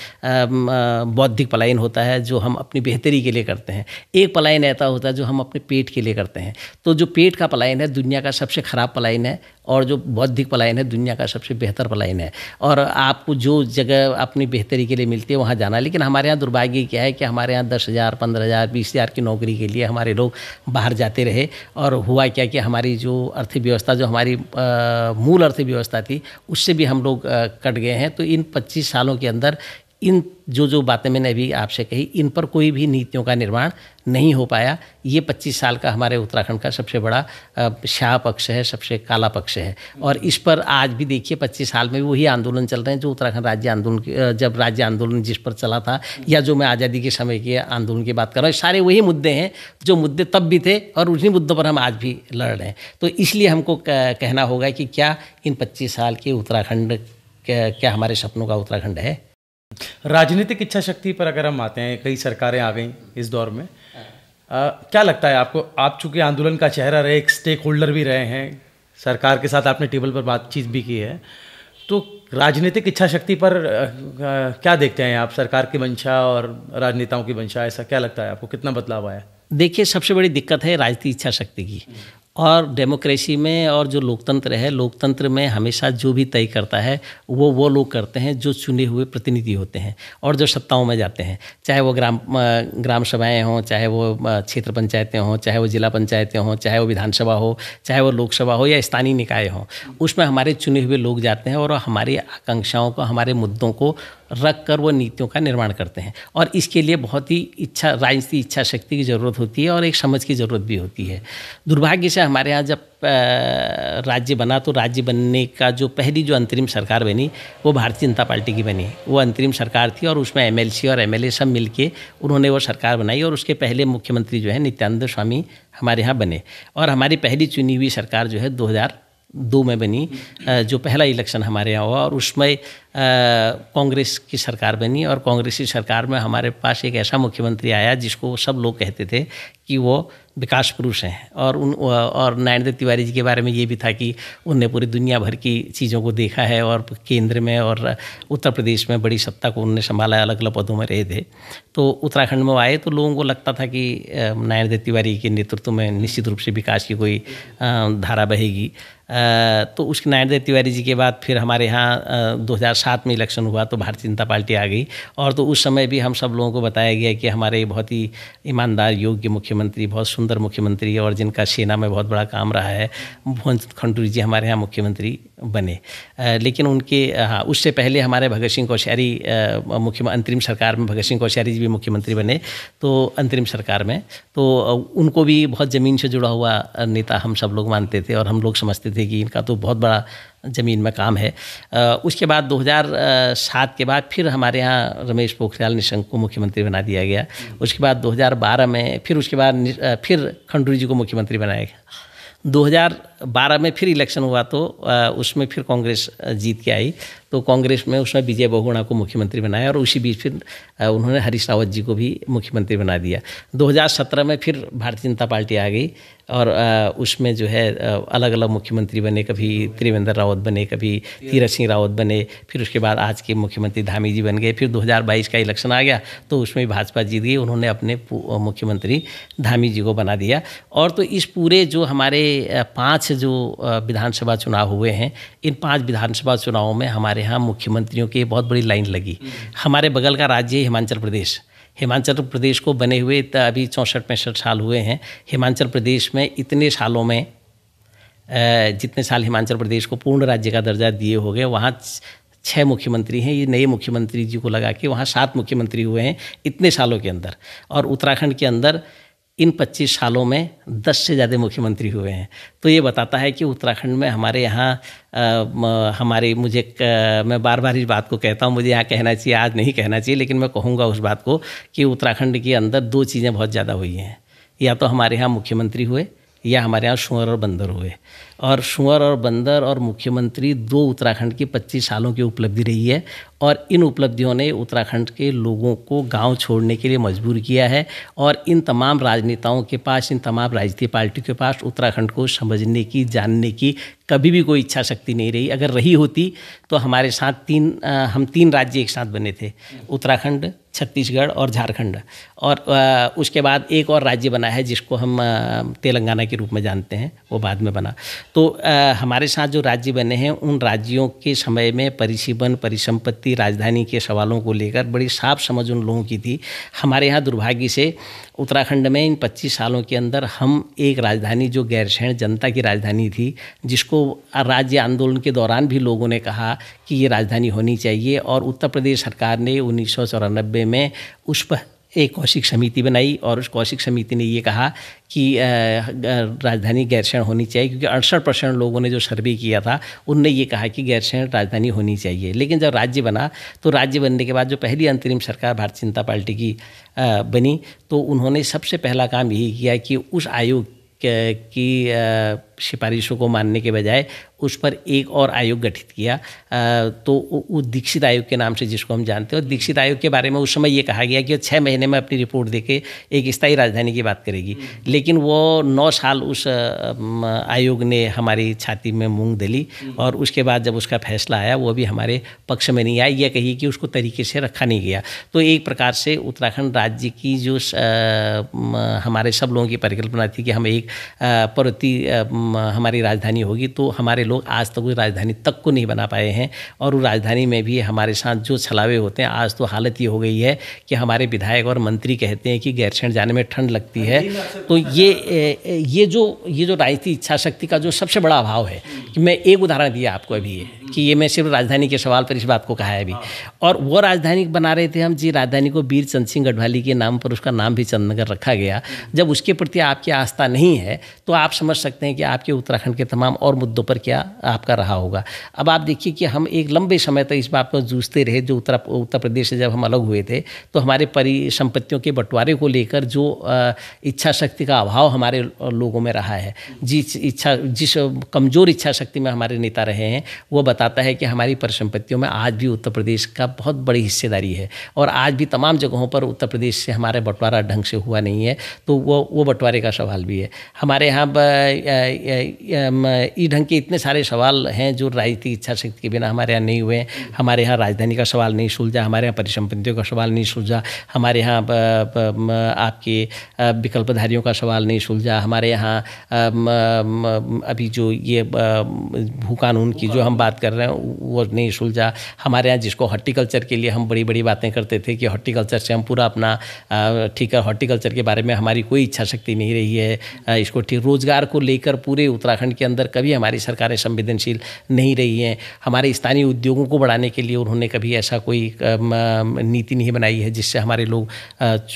बौद्धिक पलायन होता है जो हम अपनी बेहतरी के लिए करते हैं। एक पलायन ऐसा होता है जो हम अपने पेट के लिए करते हैं। तो जो पेट का पलायन है दुनिया का सबसे खराब पलायन है, और जो बौद्धिक पलायन है दुनिया का सबसे बेहतर पलायन है। और आपको जो जगह अपनी बेहतरी के लिए मिलती है वहाँ जाना। लेकिन हमारे यहाँ दुर्भाग्य क्या है कि हमारे यहाँ 10,000, 15,000, 20,000 की नौकरी के लिए हमारे लोग बाहर जाते रहे, और हुआ क्या कि हमारी जो अर्थव्यवस्था, जो हमारी मूल अर्थव्यवस्था थी, उससे भी हम लोग कट गए हैं। तो इन 25 सालों के अंदर इन जो बातें मैंने अभी आपसे कही, इन पर कोई भी नीतियों का निर्माण नहीं हो पाया। ये 25 साल का हमारे उत्तराखंड का सबसे बड़ा शाह पक्ष है, सबसे काला पक्ष है। और इस पर आज भी देखिए 25 साल में भी वही आंदोलन चल रहे हैं जो उत्तराखंड राज्य आंदोलन, जब राज्य आंदोलन जिस पर चला था, या जो मैं आज़ादी के समय के आंदोलन की बात कर रहा हूँ, सारे वही मुद्दे हैं जो मुद्दे तब भी थे, और उन्हीं मुद्दों पर हम आज भी लड़ रहे हैं। तो इसलिए हमको कहना होगा कि क्या इन 25 साल के उत्तराखंड क्या हमारे सपनों का उत्तराखंड है।
राजनीतिक इच्छा शक्ति पर अगर हम आते हैं, कई सरकारें आ गई इस दौर में, क्या लगता है आपको? आप चूंकि आंदोलन का चेहरा रहे, एक स्टेक होल्डर भी रहे हैं, सरकार के साथ आपने टेबल पर बातचीत भी की है, तो राजनीतिक इच्छा शक्ति पर क्या देखते हैं आप? सरकार की मंशा और राजनेताओं की मंशा, ऐसा क्या लगता है आपको, कितना बदलाव आया?
देखिए, सबसे बड़ी दिक्कत है राजनीतिक इच्छा शक्ति की। और डेमोक्रेसी में और जो लोकतंत्र है, लोकतंत्र में हमेशा जो भी तय करता है वो लोग करते हैं जो चुने हुए प्रतिनिधि होते हैं और जो सत्ताओं में जाते हैं, चाहे वो ग्राम सभाएँ हों, चाहे वो क्षेत्र पंचायतें हों, चाहे वो जिला पंचायतें हों, चाहे वो विधानसभा हो, चाहे वो लोकसभा हो या स्थानीय निकाय हों। उसमें हमारे चुने हुए लोग जाते हैं और हमारी आकांक्षाओं को, हमारे मुद्दों को रख कर वो नीतियों का निर्माण करते हैं। और इसके लिए बहुत ही राजनीतिक इच्छा शक्ति की ज़रूरत होती है और एक समझ की ज़रूरत भी होती है। दुर्भाग्य से हमारे यहाँ जब राज्य बना, तो राज्य बनने का जो पहली जो अंतरिम सरकार बनी वो भारतीय जनता पार्टी की बनी। वो अंतरिम सरकार थी और उसमें MLC और MLA सब मिलके उन्होंने वो सरकार बनाई। और उसके पहले मुख्यमंत्री जो है नित्यानंद स्वामी हमारे यहाँ बने। और हमारी पहली चुनी हुई सरकार जो है 2002 में बनी, जो पहला इलेक्शन हमारे यहाँ हुआ। और उसमें कांग्रेस की सरकार बनी। और कांग्रेस की सरकार में हमारे पास एक ऐसा मुख्यमंत्री आया जिसको सब लोग कहते थे कि वो विकास पुरुष हैं। और नयन दत्त तिवारी जी के बारे में ये भी था कि उनने पूरी दुनिया भर की चीज़ों को देखा है और केंद्र में और उत्तर प्रदेश में बड़ी सत्ता को उन्होंने संभाला, अलग अलग पदों में रहे थे। तो उत्तराखंड में आए तो लोगों को लगता था कि नयन दत्त तिवारी के नेतृत्व में निश्चित रूप से विकास की कोई धारा बहेगी। तो उसके नयन दत्त तिवारी जी के बाद फिर हमारे यहाँ 2007 में इलेक्शन हुआ तो भारतीय जनता पार्टी आ गई। और तो उस समय भी हम सब लोगों को बताया गया कि हमारे बहुत ही ईमानदार, योग्य मुख्यमंत्री, बहुत सुंदर मुख्यमंत्री और जिनका सेना में बहुत बड़ा काम रहा है, भुवन खंडूरी जी हमारे यहाँ मुख्यमंत्री बने। लेकिन उनके उससे पहले हमारे भगत सिंह कोश्यारी अंतरिम सरकार में भगत सिंह कोश्यारी जी भी मुख्यमंत्री बने। तो अंतरिम सरकार में तो उनको भी बहुत ज़मीन से जुड़ा हुआ नेता हम सब लोग मानते थे और हम लोग समझते थे कि इनका तो बहुत बड़ा ज़मीन में काम है। उसके बाद 2007 के बाद फिर हमारे यहाँ रमेश पोखरियाल निशंक को मुख्यमंत्री बना दिया गया। उसके बाद 2012 में फिर खंडूरी जी को मुख्यमंत्री बनाया गया। 2012 में फिर इलेक्शन हुआ तो उसमें फिर कांग्रेस जीत के आई। तो कांग्रेस में उसमें विजय बहुगुणा को मुख्यमंत्री बनाया और उसी बीच फिर उन्होंने हरीश रावत जी को भी मुख्यमंत्री बना दिया। 2017 में फिर भारतीय जनता पार्टी आ गई और उसमें जो है अलग अलग मुख्यमंत्री बने, कभी त्रिवेंद्र रावत बने, कभी तीरथ सिंह रावत बने, फिर उसके बाद आज के मुख्यमंत्री धामी जी बन गए। फिर 2022 का इलेक्शन आ गया तो उसमें भाजपा जीत गई, उन्होंने अपने मुख्यमंत्री धामी जी को बना दिया। और तो इस पूरे जो हमारे 5 जो विधानसभा चुनाव हुए हैं, इन 5 विधानसभा चुनावों में हमारे यहाँ मुख्यमंत्रियों की बहुत बड़ी लाइन लगी। हमारे बगल का राज्य है हिमाचल प्रदेश। हिमाचल प्रदेश को बने हुए अभी 64-65 साल हुए हैं। हिमाचल प्रदेश में इतने सालों में जितने साल हिमाचल प्रदेश को पूर्ण राज्य का दर्जा दिए हो गए, वहाँ 6 मुख्यमंत्री हैं। ये नए मुख्यमंत्री जी को लगा के वहाँ 7 मुख्यमंत्री हुए हैं इतने सालों के अंदर। और उत्तराखंड के अंदर इन 25 सालों में 10 से ज़्यादा मुख्यमंत्री हुए हैं। तो ये बताता है कि उत्तराखंड में हमारे यहाँ मैं बार बार इस बात को कहता हूँ, मुझे यहाँ कहना चाहिए, आज नहीं कहना चाहिए, लेकिन मैं कहूँगा उस बात को कि उत्तराखंड के अंदर 2 चीज़ें बहुत ज़्यादा हुई हैं। या तो हमारे यहाँ मुख्यमंत्री हुए या हमारे यहाँ सूअर और बंदर हुए। और सूअर और बंदर और मुख्यमंत्री 2 उत्तराखंड की 25 सालों की उपलब्धि रही है। और इन उपलब्धियों ने उत्तराखंड के लोगों को गांव छोड़ने के लिए मजबूर किया है। और इन तमाम राजनेताओं के पास, इन तमाम राजनीतिक पार्टियों के पास उत्तराखंड को समझने की, जानने की कभी भी कोई इच्छा शक्ति नहीं रही। अगर रही होती तो हमारे साथ हम 3 राज्य एक साथ बने थे, उत्तराखंड, छत्तीसगढ़ और झारखंड। और उसके बाद एक और राज्य बना है जिसको हम तेलंगाना के रूप में जानते हैं, वो बाद में बना। तो हमारे साथ जो राज्य बने हैं उन राज्यों के समय में परिसीमन, परिसंपत्ति, राजधानी के सवालों को लेकर बड़ी साफ समझ उन लोगों की थी। हमारे यहाँ दुर्भाग्य से उत्तराखंड में इन 25 सालों के अंदर हम एक राजधानी जो गैरसैंण जनता की राजधानी थी, जिसको राज्य आंदोलन के दौरान भी लोगों ने कहा कि ये राजधानी होनी चाहिए। और उत्तर प्रदेश सरकार ने 1994 में उस पर एक कौशिक समिति बनाई और उस कौशिक समिति ने ये कहा कि राजधानी गैरसैंण होनी चाहिए, क्योंकि 68% लोगों ने जो सर्वे किया था उनने ये कहा कि गैरसैंण राजधानी होनी चाहिए। लेकिन जब राज्य बना तो राज्य बनने के बाद जो पहली अंतरिम सरकार भारतीय जनता पार्टी की बनी, तो उन्होंने सबसे पहला काम यही किया कि उस आयोग की सिफारिशों को मानने के बजाय उस पर एक और आयोग गठित किया। तो उस दीक्षित आयोग के नाम से जिसको हम जानते हैं। और दीक्षित आयोग के बारे में उस समय ये कहा गया कि 6 महीने में अपनी रिपोर्ट देके एक स्थायी राजधानी की बात करेगी। लेकिन वो 9 साल उस आयोग ने हमारी छाती में मूंग दली और उसके बाद जब उसका फैसला आया वो भी हमारे पक्ष में नहीं आया। यह कही कि उसको तरीके से रखा नहीं गया। तो एक प्रकार से उत्तराखंड राज्य की जो हमारे सब लोगों की परिकल्पना थी कि हम एक पर्वतीय हमारी राजधानी होगी, तो हमारे लोग आज तक उस राजधानी तक को नहीं बना पाए हैं। और उस राजधानी में भी हमारे साथ जो छलावे होते हैं, आज तो हालत ये हो गई है कि हमारे विधायक और मंत्री कहते हैं कि गैरसैंण जाने में ठंड लगती है। तो ये जो राजनीतिक इच्छा शक्ति का जो सबसे बड़ा अभाव है, कि मैं एक उदाहरण दिया आपको अभी कि ये मैं सिर्फ राजधानी के सवाल पर इस बात को कहा है अभी। और वो राजधानी बना रहे थे हम, जी राजधानी को वीर चंद सिंह गढ़वाली के नाम पर उसका नाम भी चंदनगर रखा गया। जब उसके प्रति आपकी आस्था नहीं है तो आप समझ सकते हैं कि आपके उत्तराखंड के तमाम और मुद्दों पर क्या आपका रहा होगा। अब आप देखिए कि हम एक लंबे समय तक इस बात पर जूझते रहे। जो उत्तर प्रदेश से जब हम अलग हुए थे तो हमारे परिसंपत्तियों के बंटवारे को लेकर जो इच्छा शक्ति का अभाव हमारे लोगों में रहा है, जिस कमज़ोर इच्छा शक्ति में हमारे नेता रहे हैं, वो बताता है कि हमारी परिसंपत्तियों में आज भी उत्तर प्रदेश का बहुत बड़ी हिस्सेदारी है। और आज भी तमाम जगहों पर उत्तर प्रदेश से हमारे बंटवारा ढंग से हुआ नहीं है। तो वो बंटवारे का सवाल भी है। हमारे यहाँ इस ढंग के इतने सारे सवाल हैं जो राजनीतिक इच्छा शक्ति के बिना हमारे यहाँ नहीं हुए हैं। हमारे यहाँ राजधानी का सवाल नहीं सुलझा, हमारे यहाँ परिसंपत्तियों का सवाल नहीं सुलझा, हमारे यहाँ आपके विकल्पधारियों का सवाल नहीं सुलझा, हमारे यहाँ अभी जो ये भू कानून की जो हम बात कर रहे हैं वो नहीं सुलझा। हमारे यहाँ जिसको हॉर्टिकल्चर के लिए हम बड़ी बड़ी बातें करते थे कि हॉर्टिकल्चर से हम पूरा अपना ठीक है, हॉर्टिकल्चर के बारे में हमारी कोई इच्छा शक्ति नहीं रही है। इसको ठीक रोजगार को लेकर पूरे उत्तराखंड के अंदर कभी हमारी सरकारें संवेदनशील नहीं रही हैं। हमारे स्थानीय उद्योगों को बढ़ाने के लिए उन्होंने कभी ऐसा कोई नीति नहीं बनाई है जिससे हमारे लोग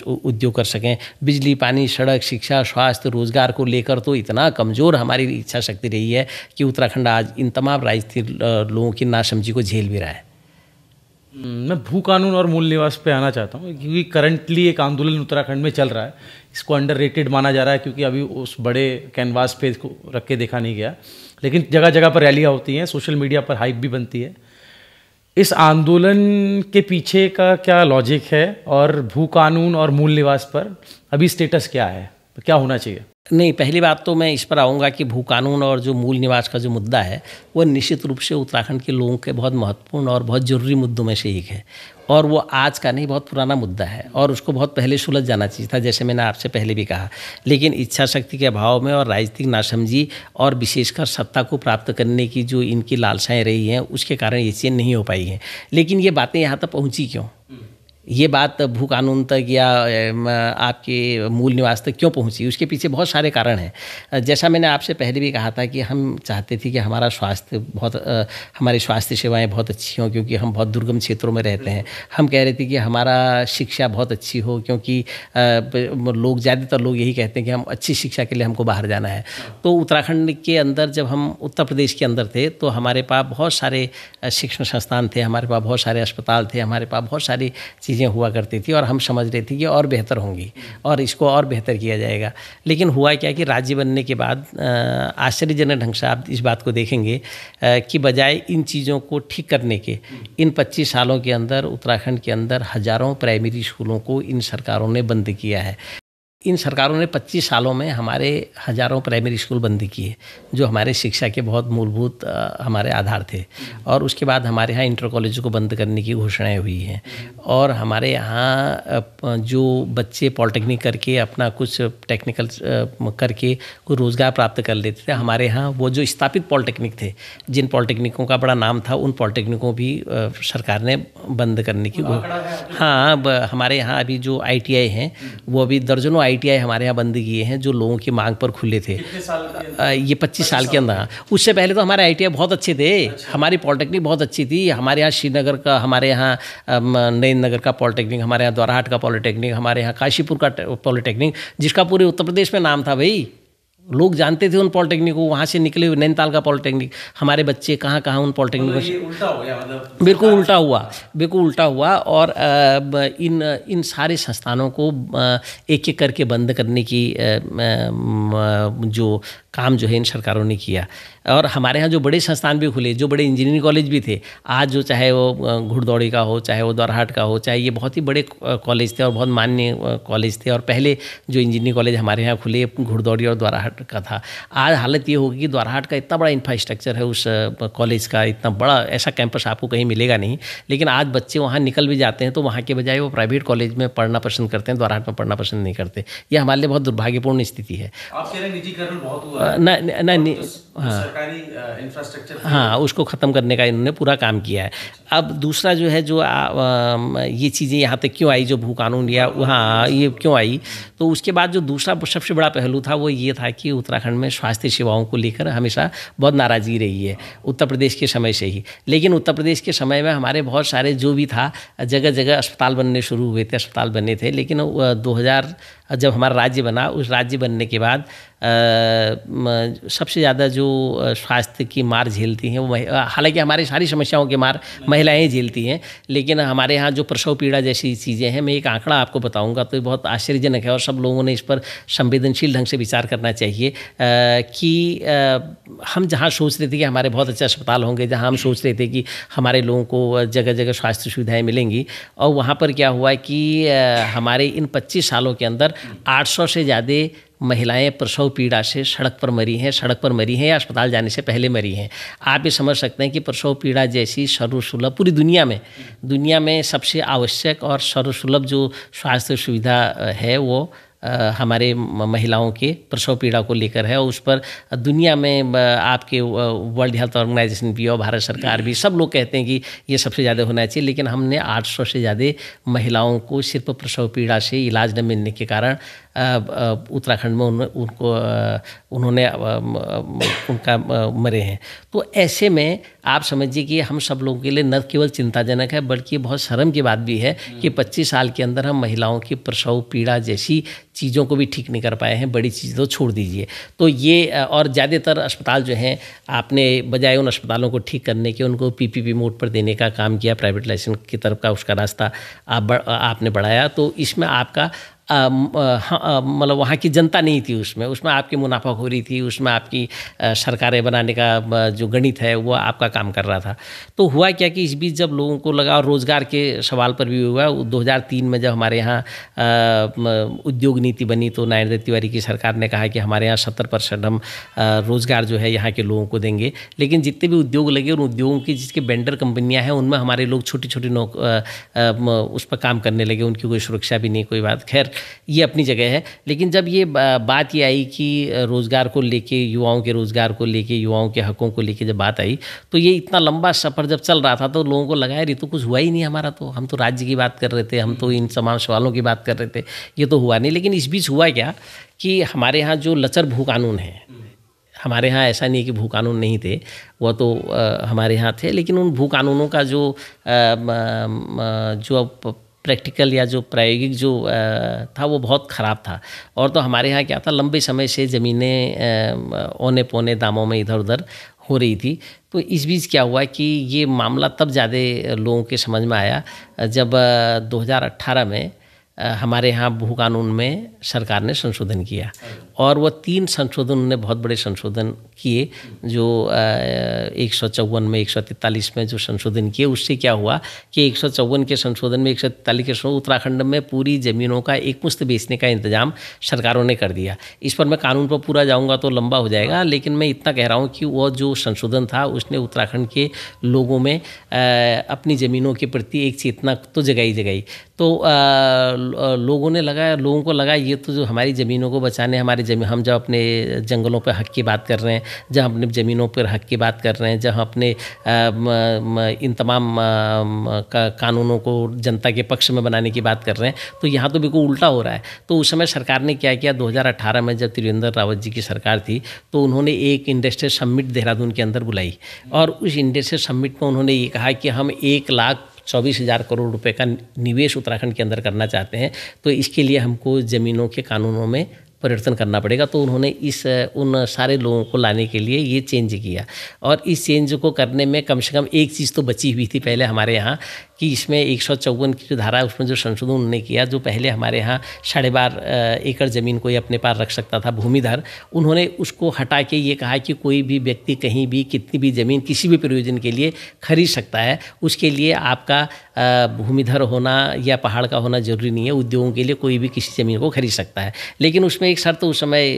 उद्योग कर सकें। बिजली, पानी, सड़क, शिक्षा, स्वास्थ्य, रोजगार को लेकर तो इतना कमज़ोर हमारी इच्छा शक्ति रही है कि उत्तराखंड आज इन तमाम राजनीतिक लोगों की नासमझी को झेल भी रहा है।
मैं भू कानून और मूल निवास पे आना चाहता हूँ, क्योंकि करंटली एक आंदोलन उत्तराखंड में चल रहा है। इसको अंडररेटेड माना जा रहा है क्योंकि अभी उस बड़े कैनवास पे इसको रख के देखा नहीं गया, लेकिन जगह जगह पर रैलियाँ होती हैं, सोशल मीडिया पर हाइप भी बनती है। इस आंदोलन के पीछे का क्या लॉजिक है और भू कानून और मूल निवास पर अभी स्टेटस क्या है, क्या होना चाहिए?
नहीं, पहली बात तो मैं इस पर आऊँगा कि भू कानून और जो मूल निवास का जो मुद्दा है वो निश्चित रूप से उत्तराखंड के लोगों के बहुत महत्वपूर्ण और बहुत ज़रूरी मुद्दों में से एक है। और वो आज का नहीं, बहुत पुराना मुद्दा है और उसको बहुत पहले सुलझ जाना चाहिए था, जैसे मैंने आपसे पहले भी कहा। लेकिन इच्छा शक्ति के अभाव में और राजनीतिक नासमझी और विशेषकर सत्ता को प्राप्त करने की जो इनकी लालसाएँ रही हैं, उसके कारण ये चीज़ें नहीं हो पाई हैं। लेकिन ये बातें यहाँ तक पहुँची क्यों? ये बात भू कानून तक या आपके मूल निवास तक क्यों पहुंची, उसके पीछे बहुत सारे कारण हैं। जैसा मैंने आपसे पहले भी कहा था कि हम चाहते थे कि हमारा स्वास्थ्य हमारी स्वास्थ्य सेवाएं बहुत अच्छी हों, क्योंकि हम बहुत दुर्गम क्षेत्रों में रहते हैं। हम कह रहे थे कि हमारा शिक्षा बहुत अच्छी हो, क्योंकि ज़्यादातर लोग यही कहते हैं कि हम अच्छी शिक्षा के लिए हमको बाहर जाना है। तो उत्तराखंड के अंदर जब हम उत्तर प्रदेश के अंदर थे तो हमारे पास बहुत सारे शिक्षण संस्थान थे, हमारे पास बहुत सारे अस्पताल थे, हमारे पास बहुत सारी चीज़ें हुआ करती थी और हम समझ रहे थे कि और बेहतर होंगी और इसको और बेहतर किया जाएगा। लेकिन हुआ क्या कि राज्य बनने के बाद आश्चर्यजनक ढंग से आप इस बात को देखेंगे कि बजाय इन चीज़ों को ठीक करने के, इन 25 सालों के अंदर उत्तराखंड के अंदर हज़ारों प्राइमरी स्कूलों को इन सरकारों ने बंद किया है। इन सरकारों ने 25 सालों में हमारे हज़ारों प्राइमरी स्कूल बंद किए, जो हमारे शिक्षा के बहुत मूलभूत हमारे आधार थे। और उसके बाद हमारे यहाँ इंटर कॉलेज को बंद करने की घोषणाएं हुई हैं। और हमारे यहाँ जो बच्चे पॉलिटेक्निक करके अपना कुछ टेक्निकल करके कोई रोज़गार प्राप्त कर लेते थे, हमारे यहाँ वो जो स्थापित पॉलिटेक्निक थे, जिन पॉलिटेक्निकों का बड़ा नाम था, उन पॉलिटेक्निकों भी सरकार ने बंद करने की हमारे यहाँ अभी जो ITI हैं वो अभी दर्जनों ITI हमारे यहाँ बंद किए हैं, जो लोगों की मांग पर खुले थे। ये 25 साल के अंदर। उससे पहले तो हमारे ITI बहुत अच्छे थे। हमारी पॉलिटेक्निक बहुत अच्छी थी। हमारे यहाँ श्रीनगर का, हमारे यहाँ नईन नगर का पॉलिटेक्निक, हमारे यहाँ द्वाराहाट का पॉलिटेक्निक, हमारे यहाँ काशीपुर का पॉलिटेक्निक, जिसका पूरे उत्तर प्रदेश में नाम था भाई। लोग जानते थे उन पॉलिटेक्निक को, वहाँ से निकले हुए नैनीताल का पॉलिटेक्निक। हमारे बच्चे कहाँ कहाँ उन पॉलिटेक्निक से
उल्टा हो गया, मतलब
बिल्कुल उल्टा हुआ। और इन सारे संस्थानों को एक एक करके बंद करने की जो काम जो है इन सरकारों ने किया। और हमारे यहाँ जो बड़े संस्थान भी खुले, जो बड़े इंजीनियरिंग कॉलेज भी थे, आज जो चाहे वो घुड़दौड़ी का हो, चाहे वो द्वाराहाट का हो, चाहे ये बहुत ही बड़े कॉलेज थे और बहुत मान्य कॉलेज थे। और पहले जो इंजीनियरिंग कॉलेज हमारे यहाँ खुले घुड़दौड़ी और द्वाराहाट का था। आज हालत ये होगी कि द्वाराहाट का इतना बड़ा इंफ्रास्ट्रक्चर है, उस कॉलेज का इतना बड़ा ऐसा कैंपस आपको कहीं मिलेगा नहीं। लेकिन आज बच्चे वहाँ निकल भी जाते हैं तो वहाँ के बजाय वो प्राइवेट कॉलेज में पढ़ना पसंद करते हैं, द्वाराहाट में पढ़ना पसंद नहीं करते। ये हमारे लिए बहुत दुर्भाग्यपूर्ण स्थिति है।
आप कह रहे हैं निजीकरण बहुत हुआ, सरकारी इंफ्रास्ट्रक्चर,
हाँ, उसको ख़त्म करने का इन्होंने पूरा काम किया है। अब दूसरा जो है, जो ये चीज़ें यहाँ तक क्यों आई, जो भू कानून या हाँ ये क्यों आई, तो उसके बाद जो दूसरा सबसे बड़ा पहलू था वो ये था कि उत्तराखंड में स्वास्थ्य सेवाओं को लेकर हमेशा बहुत नाराज़गी रही है उत्तर प्रदेश के समय से ही। लेकिन उत्तर प्रदेश के समय में हमारे बहुत सारे जो भी था, जगह जगह अस्पताल बनने शुरू हुए थे, अस्पताल बने थे। लेकिन 2000 जब हमारा राज्य बना, उस राज्य बनने के बाद सबसे ज़्यादा जो स्वास्थ्य की मार झेलती हैं वो हालांकि हमारी सारी समस्याओं की मार महिलाएं झेलती हैं, लेकिन हमारे यहाँ जो प्रसव पीड़ा जैसी चीज़ें हैं, मैं एक आंकड़ा आपको बताऊंगा तो ये बहुत आश्चर्यजनक है और सब लोगों ने इस पर संवेदनशील ढंग से विचार करना चाहिए कि हम जहाँ सोच रहे थे कि हमारे बहुत अच्छे अस्पताल होंगे, जहाँ हम सोच रहे थे कि हमारे लोगों को जगह जगह स्वास्थ्य सुविधाएँ मिलेंगी, और वहाँ पर क्या हुआ कि हमारे इन 25 सालों के अंदर 800 से ज़्यादा महिलाएं प्रसव पीड़ा से सड़क पर मरी हैं या अस्पताल जाने से पहले मरी हैं। आप ये समझ सकते हैं कि प्रसव पीड़ा जैसी सर्वसुलभ पूरी दुनिया में सबसे आवश्यक और सर्वसुलभ जो स्वास्थ्य सुविधा है वो हमारे महिलाओं के प्रसव पीड़ा को लेकर है। और उस पर दुनिया में आपके वर्ल्ड हेल्थ ऑर्गेनाइजेशन भी और भारत सरकार भी सब लोग कहते हैं कि ये सबसे ज़्यादा होना चाहिए। लेकिन हमने 800 से ज़्यादा महिलाओं को सिर्फ प्रसव पीड़ा से इलाज न मिलने के कारण उत्तराखंड में उन्होंने मरे हैं। तो ऐसे में आप समझिए कि हम सब लोगों के लिए न केवल चिंताजनक है बल्कि बहुत शर्म की बात भी है कि 25 साल के अंदर हम महिलाओं की प्रसव पीड़ा जैसी चीज़ों को भी ठीक नहीं कर पाए हैं, बड़ी चीज़ तो छोड़ दीजिए। तो ये और ज़्यादातर अस्पताल जो हैं, आपने बजाय उन अस्पतालों को ठीक करने के उनको PPP मोड पर देने का काम किया, प्राइवेट लाइसेंस की तरफ का उसका रास्ता आपने बढ़ाया। तो इसमें आपका मतलब वहाँ की जनता नहीं थी, उसमें आपकी मुनाफाखोरी थी, उसमें आपकी सरकारें बनाने का जो गणित है वो आपका काम कर रहा था। तो हुआ क्या कि इस बीच जब लोगों को लगा, और रोज़गार के सवाल पर भी हुआ, 2003 में जब हमारे यहाँ उद्योग नीति बनी तो नरेंद्र तिवारी की सरकार ने कहा कि हमारे यहाँ 70% हम रोज़गार जो है यहाँ के लोगों को देंगे। लेकिन जितने भी उद्योग लगे उन उद्योगों की जिसके वेंडर कंपनियाँ हैं उनमें हमारे लोग छोटी छोटी उस पर काम करने लगे, उनकी कोई सुरक्षा भी नहीं, कोई बात। खैर ये अपनी जगह है। लेकिन जब ये बात ये आई कि रोज़गार को लेके, युवाओं के रोज़गार को लेके, युवाओं के हकों को लेके जब बात आई, तो ये इतना लंबा सफ़र जब चल रहा था तो लोगों को लगा यार ये तो कुछ हुआ ही नहीं हमारा, तो हम तो राज्य की बात कर रहे थे, हम तो इन तमाम सवालों की बात कर रहे थे, ये तो हुआ नहीं। लेकिन इस बीच हुआ क्या कि हमारे यहाँ जो लचर भू कानून है, हमारे यहाँ ऐसा नहीं कि भू कानून नहीं थे, वह तो हमारे यहाँ थे, लेकिन उन भू कानूनों का जो प्रैक्टिकल या जो प्रायोगिक जो था वो बहुत ख़राब था। और तो हमारे यहाँ क्या था, लंबे समय से ज़मीनें औने पौने दामों में इधर उधर हो रही थी। तो इस बीच क्या हुआ कि ये मामला तब ज़्यादा लोगों के समझ में आया जब 2018 में हमारे यहाँ भू कानून में सरकार ने संशोधन किया, और वह 3 संशोधन ने बहुत बड़े संशोधन किए, जो 154 में, 143 में जो संशोधन किए, उससे क्या हुआ कि 154 के संशोधन में, 143 के संशोधन, उत्तराखंड में पूरी ज़मीनों का एक मुश्त बेचने का इंतजाम सरकारों ने कर दिया। इस पर मैं कानून पर पूरा जाऊँगा तो लंबा हो जाएगा, लेकिन मैं इतना कह रहा हूँ कि वह जो संशोधन था उसने उत्तराखंड के लोगों में अपनी ज़मीनों के प्रति एक चेतना तो जगाई। तो लोगों को लगा ये तो जो हमारी ज़मीनों को बचाने, हम जब अपने जंगलों पर हक की बात कर रहे हैं, जब अपने ज़मीनों पर हक की बात कर रहे हैं, जब अपने इन तमाम कानूनों को जनता के पक्ष में बनाने की बात कर रहे हैं, तो यहाँ तो बिल्कुल उल्टा हो रहा है। तो उस समय सरकार ने क्या किया, 2018 में जब त्रिवेंद्र रावत जी की सरकार थी, तो उन्होंने एक इंडस्ट्रियल समिट देहरादून के अंदर बुलाई, और उस इंडस्ट्रियल समिट में उन्होंने ये कहा कि हम 1,24,000 करोड़ रुपए का निवेश उत्तराखंड के अंदर करना चाहते हैं, तो इसके लिए हमको ज़मीनों के कानूनों में परिवर्तन करना पड़ेगा। तो उन्होंने उन सारे लोगों को लाने के लिए ये चेंज किया, और इस चेंज को करने में कम से कम एक चीज़ तो बची हुई थी पहले हमारे यहाँ, कि इसमें 154 की जो धारा है उसमें जो संशोधन उन्होंने किया, जो पहले हमारे यहाँ 12.5 एकड़ ज़मीन कोई अपने पास रख सकता था भूमिधर, उन्होंने उसको हटा के ये कहा कि कोई भी व्यक्ति कहीं भी कितनी भी ज़मीन किसी भी प्रयोजन के लिए खरीद सकता है। उसके लिए आपका भूमिधर होना या पहाड़ का होना ज़रूरी नहीं है, उद्योगों के लिए कोई भी किसी ज़मीन को खरीद सकता है। लेकिन उसमें एक शर्त उस समय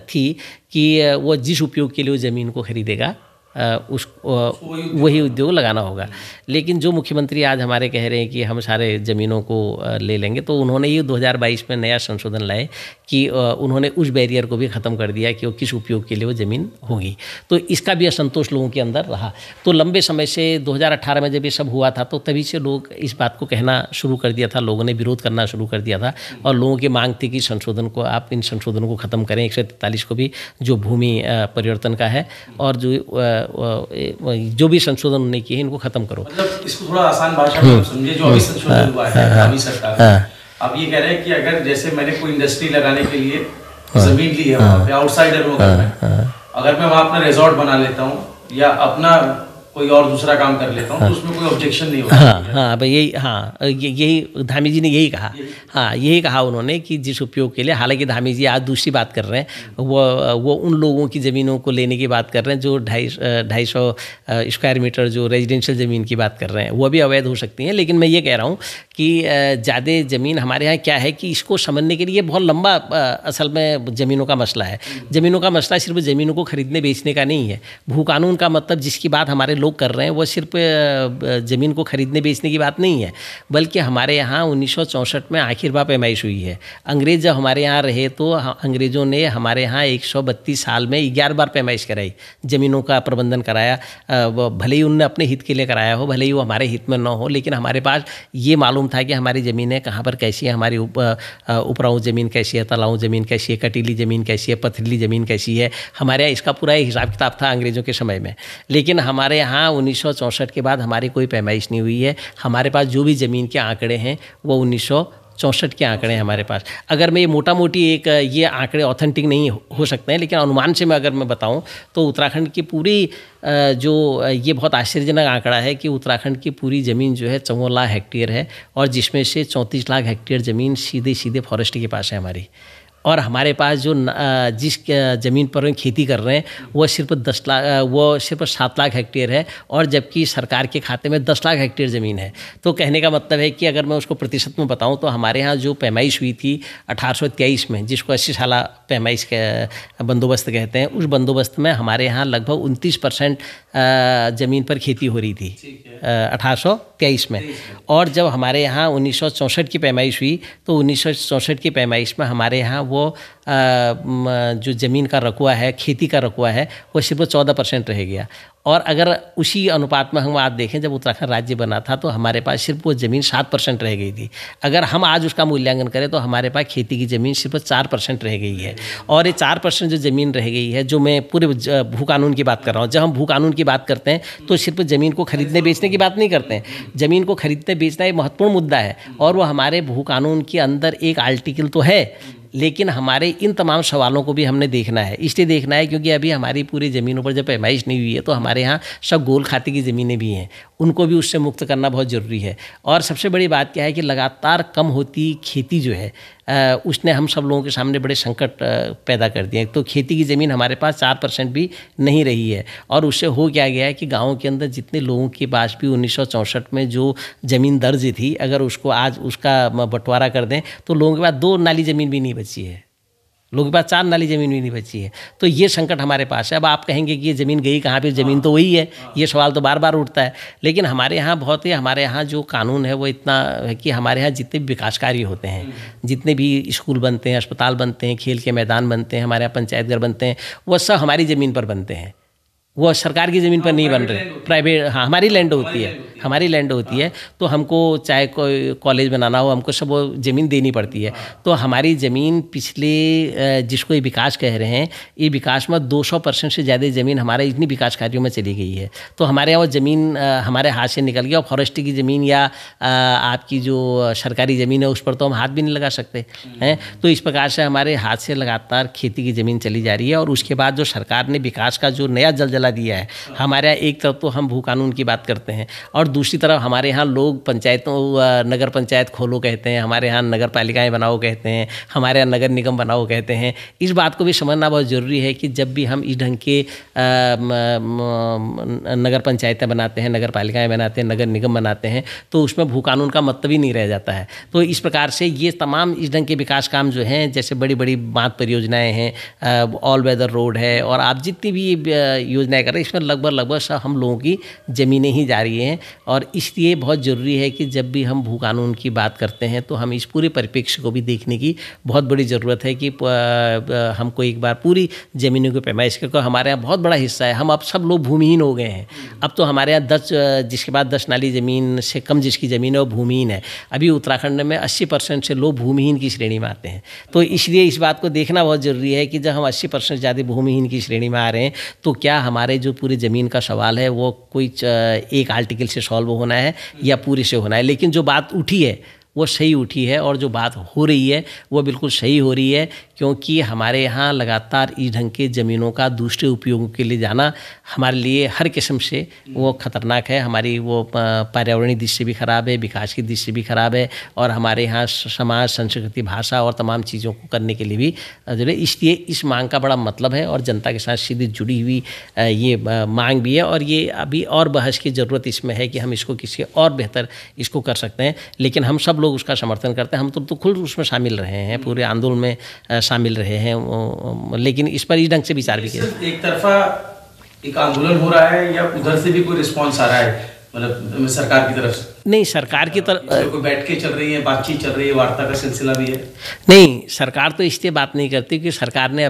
थी कि वो जिस उपयोग के लिए वो ज़मीन को खरीदेगा वही उद्योग लगाना होगा। लेकिन जो मुख्यमंत्री आज हमारे कह रहे हैं कि हम सारे ज़मीनों को ले लेंगे, तो उन्होंने ये 2022 में नया संशोधन लाए कि उन्होंने उस बैरियर को भी ख़त्म कर दिया कि वो किस उपयोग के लिए वो ज़मीन होगी। तो इसका भी असंतोष लोगों के अंदर रहा। तो लंबे समय से 2018 में जब ये सब हुआ था, तो तभी से लोग इस बात को कहना शुरू कर दिया था, लोगों ने विरोध करना शुरू कर दिया था, और लोगों की मांग थी कि संशोधन को, आप इन संशोधनों को ख़त्म करें, 143 को भी, जो भूमि परिवर्तन का है, और जो भी संशोधन उन्होंने किए इनको खत्म करो।
मतलब इसको थोड़ा आसान भाषा में समझिए, जो अभी संशोधन हुआ है अभी सरकार, अब ये कह रहे हैं कि अगर जैसे मैंने कोई इंडस्ट्री लगाने के लिए जमीन ली है वहाँ पे, आउटसाइडर हूँ अगर मैं वहाँ अपना रिजॉर्ट बना लेता हूँ या अपना कोई और दूसरा काम कर लेता हूँ, तो उसमें कोई ऑब्जेक्शन नहीं होता।
हाँ भाई, यही धामी जी ने यही कहा। यही कहा उन्होंने कि जिस उपयोग के लिए, हालांकि धामी जी आज दूसरी बात कर रहे हैं, वो उन लोगों की ज़मीनों को लेने की बात कर रहे हैं जो 250 स्क्वायर मीटर जो रेजिडेंशियल ज़मीन की बात कर रहे हैं, वो भी अवैध हो सकती हैं। लेकिन मैं ये कह रहा हूँ कि ज़्यादा ज़मीन हमारे यहाँ क्या है कि इसको समझने के लिए बहुत लंबा असल में ज़मीनों का मसला है। ज़मीनों का मसला सिर्फ ज़मीनों को खरीदने बेचने का नहीं है। भू कानून का मतलब जिसकी बात हमारे लोग कर रहे हैं वो सिर्फ ज़मीन को खरीदने बेचने की बात नहीं है, बल्कि हमारे यहाँ 1964 में आखिर बार पैमाइश हुई है। अंग्रेज़ जब हमारे यहाँ रहे तो अंग्रेज़ों ने हमारे यहाँ 132 साल में 11 बार पैमाइश कराई, ज़मीनों का प्रबंधन कराया। भले ही उनने अपने हित के लिए कराया हो, भले ही वो हमारे हित में न हो, लेकिन हमारे पास ये मालूम था कि हमारी ज़मीनें कहाँ पर कैसी है, हमारी उपराऊ ज़मीन कैसी है, तलाऊ ज़मीन कैसी है, कटीली ज़मीन कैसी है, पथरीली ज़मीन कैसी है। हमारे यहाँ इसका पूरा हिसाब किताब था अंग्रेज़ों के समय में। लेकिन हमारे यहाँ 1964 के बाद हमारी कोई पैमाइश नहीं हुई है। हमारे पास जो भी ज़मीन के आंकड़े हैं वो 1964 के आंकड़े हैं हमारे पास। अगर मैं मोटा मोटी एक ये आंकड़े ऑथेंटिक नहीं हो सकते हैं, लेकिन अनुमान से अगर मैं बताऊं तो उत्तराखंड की पूरी जो ये बहुत आश्चर्यजनक आंकड़ा है कि उत्तराखंड की पूरी ज़मीन जो है 54 लाख हेक्टेयर है, और जिसमें से 34 लाख हेक्टेयर ज़मीन सीधे फॉरेस्ट के पास है हमारी। और हमारे पास जो जिस ज़मीन पर हम खेती कर रहे हैं वो सिर्फ 7 लाख हेक्टेयर है, और जबकि सरकार के खाते में 10 लाख हेक्टेयर ज़मीन है। तो कहने का मतलब है कि अगर मैं उसको प्रतिशत में बताऊं तो हमारे यहाँ जो पैमाइश हुई थी 1823 में, जिसको 80 साला पैमाइश का बंदोबस्त कहते हैं, उस बंदोबस्त में हमारे यहाँ लगभग 29% ज़मीन पर खेती हो रही थी 1823 23 में। और जब हमारे यहाँ 1964 की पैमाइश हुई तो 1964 की पैमाइश में हमारे यहाँ वो जो ज़मीन का रकबा है, खेती का रकबा है, वो सिर्फ 14% रह गया। और अगर उसी अनुपात में हम आज देखें, जब उत्तराखंड राज्य बना था तो हमारे पास सिर्फ वो ज़मीन 7% रह गई थी। अगर हम आज उसका मूल्यांकन करें तो हमारे पास खेती की ज़मीन सिर्फ 4% रह गई है। और ये 4% जो ज़मीन रह गई है, जो मैं पूरे भू कानून की बात कर रहा हूँ, जब हम भू कानून की बात करते हैं तो सिर्फ ज़मीन को खरीदने बेचने की बात नहीं करते हैं। ज़मीन को खरीदने बेचना एक महत्वपूर्ण मुद्दा है और वो हमारे भू कानून के अंदर एक आर्टिकल तो है, लेकिन हमारे इन तमाम सवालों को भी हमने देखना है। इसलिए देखना है क्योंकि अभी हमारी पूरी ज़मीनों पर जब पैमाइश नहीं हुई है तो हमारे यहाँ सब गोल खाते की ज़मीनें भी हैं, उनको भी उससे मुक्त करना बहुत ज़रूरी है। और सबसे बड़ी बात क्या है कि लगातार कम होती खेती जो है उसने हम सब लोगों के सामने बड़े संकट पैदा कर दिए। तो खेती की ज़मीन हमारे पास 4% भी नहीं रही है और उससे हो क्या गया है कि गाँव के अंदर जितने लोगों के पास भी 1964 में जो ज़मीन दर्ज थी, अगर उसको आज उसका बंटवारा कर दें तो लोगों के पास 2 नाली ज़मीन भी नहीं बची है, लोगों के पास 4 नाली ज़मीन भी नहीं बची है। तो ये संकट हमारे पास है। अब आप कहेंगे कि ये ज़मीन गई कहाँ पे, ज़मीन तो वही है, ये सवाल तो बार बार उठता है। लेकिन हमारे यहाँ बहुत ही, हमारे यहाँ जो कानून है वो इतना है कि हमारे यहाँ जितने भी विकास कार्य होते हैं, जितने भी स्कूल बनते हैं, अस्पताल बनते हैं, खेल के मैदान बनते हैं, हमारे यहाँ पंचायत घर बनते हैं, वो सब हमारी ज़मीन पर बनते हैं, वो सरकार की ज़मीन पर नहीं बन रहे, प्राइवेट, हाँ हमारी लैंड होती है, हमारी लैंड होती है। तो हमको चाहे कोई कॉलेज बनाना हो, हमको सब वो ज़मीन देनी पड़ती है। तो हमारी ज़मीन पिछले जिसको ये विकास कह रहे हैं, ये विकास में 200% से ज़्यादा ज़मीन हमारे इतनी विकास कार्यों में चली गई है। तो हमारे यहाँ वो ज़मीन हमारे हाथ से निकल गया। और फॉरेस्ट्री की ज़मीन या आपकी जो सरकारी ज़मीन है उस पर तो हम हाथ भी नहीं लगा सकते हैं। तो इस प्रकार से हमारे हाथ से लगातार खेती की ज़मीन चली जा रही है। और उसके बाद जो सरकार ने विकास का जो नया जलजला दिया है, हमारे यहाँ एक तरफ तो हम भू कानून की बात करते हैं और दूसरी तरफ हमारे यहाँ लोग पंचायतों, नगर पंचायत खोलो कहते हैं, हमारे यहाँ नगर पालिकाएँ बनाओ कहते हैं, हमारे यहाँ नगर निगम बनाओ कहते हैं। इस बात को भी समझना बहुत ज़रूरी है कि जब भी हम इस ढंग के नगर पंचायतें बनाते हैं, नगर पालिकाएँ बनाते हैं, नगर निगम बनाते हैं, तो उसमें भू कानून का मतलब ही नहीं रह जाता है। तो इस प्रकार से ये तमाम इस ढंग के विकास काम जो हैं, जैसे बड़ी बड़ी बांध परियोजनाएँ हैं, ऑल वेदर रोड है, और आप जितनी भी योजनाएँ कर रहे हैं, इसमें लगभग सब हम लोगों की ज़मीनें ही जा रही हैं। और इसलिए बहुत ज़रूरी है कि जब भी हम भू कानून की बात करते हैं तो हम इस पूरे परिप्रेक्ष्य को भी देखने की बहुत बड़ी ज़रूरत है कि हमको एक बार पूरी ज़मीनों की पैमाइश, क्योंकि हमारे यहाँ बहुत बड़ा हिस्सा है, हम अब सब लोग भूमिहीन हो गए हैं। अब तो हमारे यहाँ 10 जिसके बाद 10 नाली ज़मीन से कम जिसकी ज़मीन है वो भूमिहीन है। अभी उत्तराखंड में 80% से लोग भूमिहीन की श्रेणी में आते हैं। तो इसलिए इस बात को देखना बहुत ज़रूरी है कि जब हम 80% ज़्यादा भूमिहीन की श्रेणी में आ रहे हैं तो क्या हमारे जो पूरी ज़मीन का सवाल है वो कोई एक आर्टिकल से सॉल्व होना है या पूरी से होना है। लेकिन जो बात उठी है वो सही उठी है और जो बात हो रही है वो बिल्कुल सही हो रही है, क्योंकि हमारे यहाँ लगातार इस ढंग के ज़मीनों का दूसरे उपयोगों के लिए जाना हमारे लिए हर किस्म से वो ख़तरनाक है। हमारी वो पर्यावरणीय दृष्टि से भी ख़राब है, विकास की दृष्टि से भी ख़राब है, और हमारे यहाँ समाज, संस्कृति, भाषा और तमाम चीज़ों को करने के लिए भी जो है, इसलिए इस मांग का बड़ा मतलब है और जनता के साथ सीधी जुड़ी हुई ये मांग भी है। और ये अभी और बहस की ज़रूरत इसमें है कि हम इसको किसी और बेहतर इसको कर सकते हैं, लेकिन हम सब लोग उसका समर्थन करते हैं। हम तो खुद उसमें शामिल रहे हैं, पूरे आंदोलन में शामिल रहे हैं, लेकिन इस पर इस ढंग से विचार भी किया।
एक तरफा एक आंदोलन हो रहा है या उधर से भी कोई रिस्पॉन्स आ रहा है, मतलब सरकार की तरफ से?
नहीं, सरकार की तरफ
कोई बैठ के चल रही है, बातचीत चल रही है, वार्ता का सिलसिला भी है?
नहीं, सरकार तो इसलिए बात नहीं करती कि सरकार ने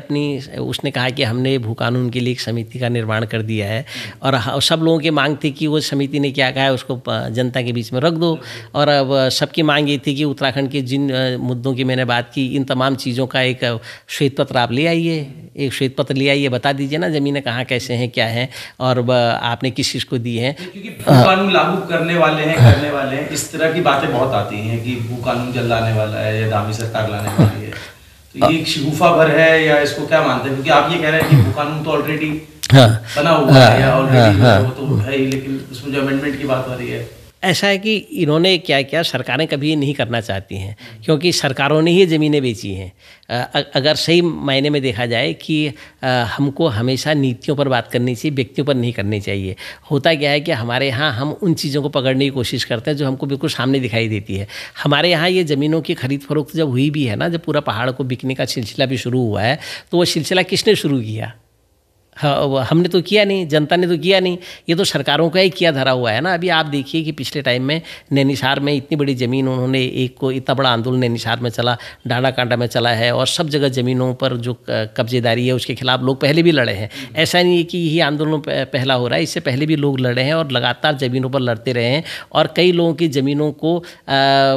उसने कहा कि हमने भू कानून के लिए एक समिति का निर्माण कर दिया है, और सब लोगों की मांग थी कि वो समिति ने क्या कहा है उसको जनता के बीच में रख दो। और अब सबकी मांग ये थी कि उत्तराखंड के जिन मुद्दों की मैंने बात की, इन तमाम चीज़ों का एक श्वेत पत्र आप ले आइए, एक श्वेत पत्र ले आइए, बता दीजिए ना ज़मीनें कहाँ कैसे हैं, क्या हैं, और आपने किस चीज़ को दी है।
क्योंकि भू कानून लागू करने वाले हैं, वाले हैं, इस तरह की बातें बहुत आती हैं कि भू कानून जल्द लाने वाला है या दामी सरकार लाने वाली है, तो ये शिगुफा भर है या इसको क्या मानते हैं? क्योंकि आप ये कह रहे हैं कि भू कानून तो ऑलरेडी बना हुआ है या ऑलरेडी वो तो है ही, लेकिन उसमें जो अमेंडमेंट की बात हो रही है,
ऐसा है कि इन्होंने क्या किया, सरकारें कभी ये नहीं करना चाहती हैं, क्योंकि सरकारों ने ही ज़मीनें बेची हैं। अगर सही मायने में देखा जाए कि हमको हमेशा नीतियों पर बात करनी चाहिए, व्यक्तियों पर नहीं करनी चाहिए। होता क्या है कि हमारे यहाँ हम उन चीज़ों को पकड़ने की कोशिश करते हैं जो हमको बिल्कुल सामने दिखाई देती है। हमारे यहाँ ये ज़मीनों की खरीद फरोख्त जब हुई भी है ना, जब पूरा पहाड़ को बिकने का सिलसिला भी शुरू हुआ है, तो वो सिलसिला किसने शुरू किया? हाँ, हमने तो किया नहीं, जनता ने तो किया नहीं, ये तो सरकारों का ही किया धरा हुआ है ना। अभी आप देखिए कि पिछले टाइम में नैनीसार में इतनी बड़ी ज़मीन उन्होंने इतना बड़ा आंदोलन नैनीसार में चला, डांडाकांडा में चला है, और सब जगह ज़मीनों पर जो कब्जेदारी है उसके खिलाफ लोग पहले भी लड़े हैं। ऐसा नहीं है कि यही आंदोलन पहला हो रहा है, इससे पहले भी लोग लड़े हैं और लगातार ज़मीनों पर लड़ते रहे हैं, और कई लोगों की ज़मीनों को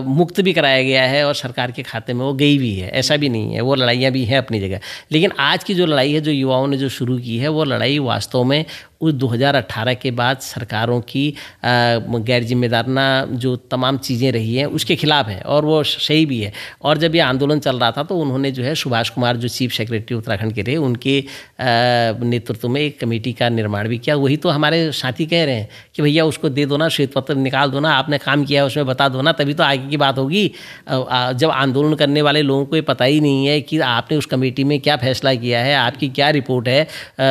मुक्त भी कराया गया है और सरकार के खाते में वो गई भी है। ऐसा भी नहीं है, वो लड़ाइयाँ भी हैं अपनी जगह। लेकिन आज की जो लड़ाई है, जो युवाओं ने जो शुरू की है, वो लड़ाई वास्तव में उस 2018 के बाद सरकारों की गैर जिम्मेदाराना जो तमाम चीज़ें रही हैं उसके खिलाफ है, और वो सही भी है। और जब ये आंदोलन चल रहा था तो उन्होंने जो है सुभाष कुमार जो चीफ सेक्रेटरी उत्तराखंड के रहे, उनके नेतृत्व में एक कमेटी का निर्माण भी किया। वही तो हमारे साथी कह रहे हैं कि भैया उसको दे दो ना, श्वेत पत्र निकाल दो ना, आपने काम किया है उसमें बता दो ना, तभी तो आगे की बात होगी। जब आंदोलन करने वाले लोगों को ये पता ही नहीं है कि आपने उस कमेटी में क्या फैसला किया है, आपकी क्या रिपोर्ट है,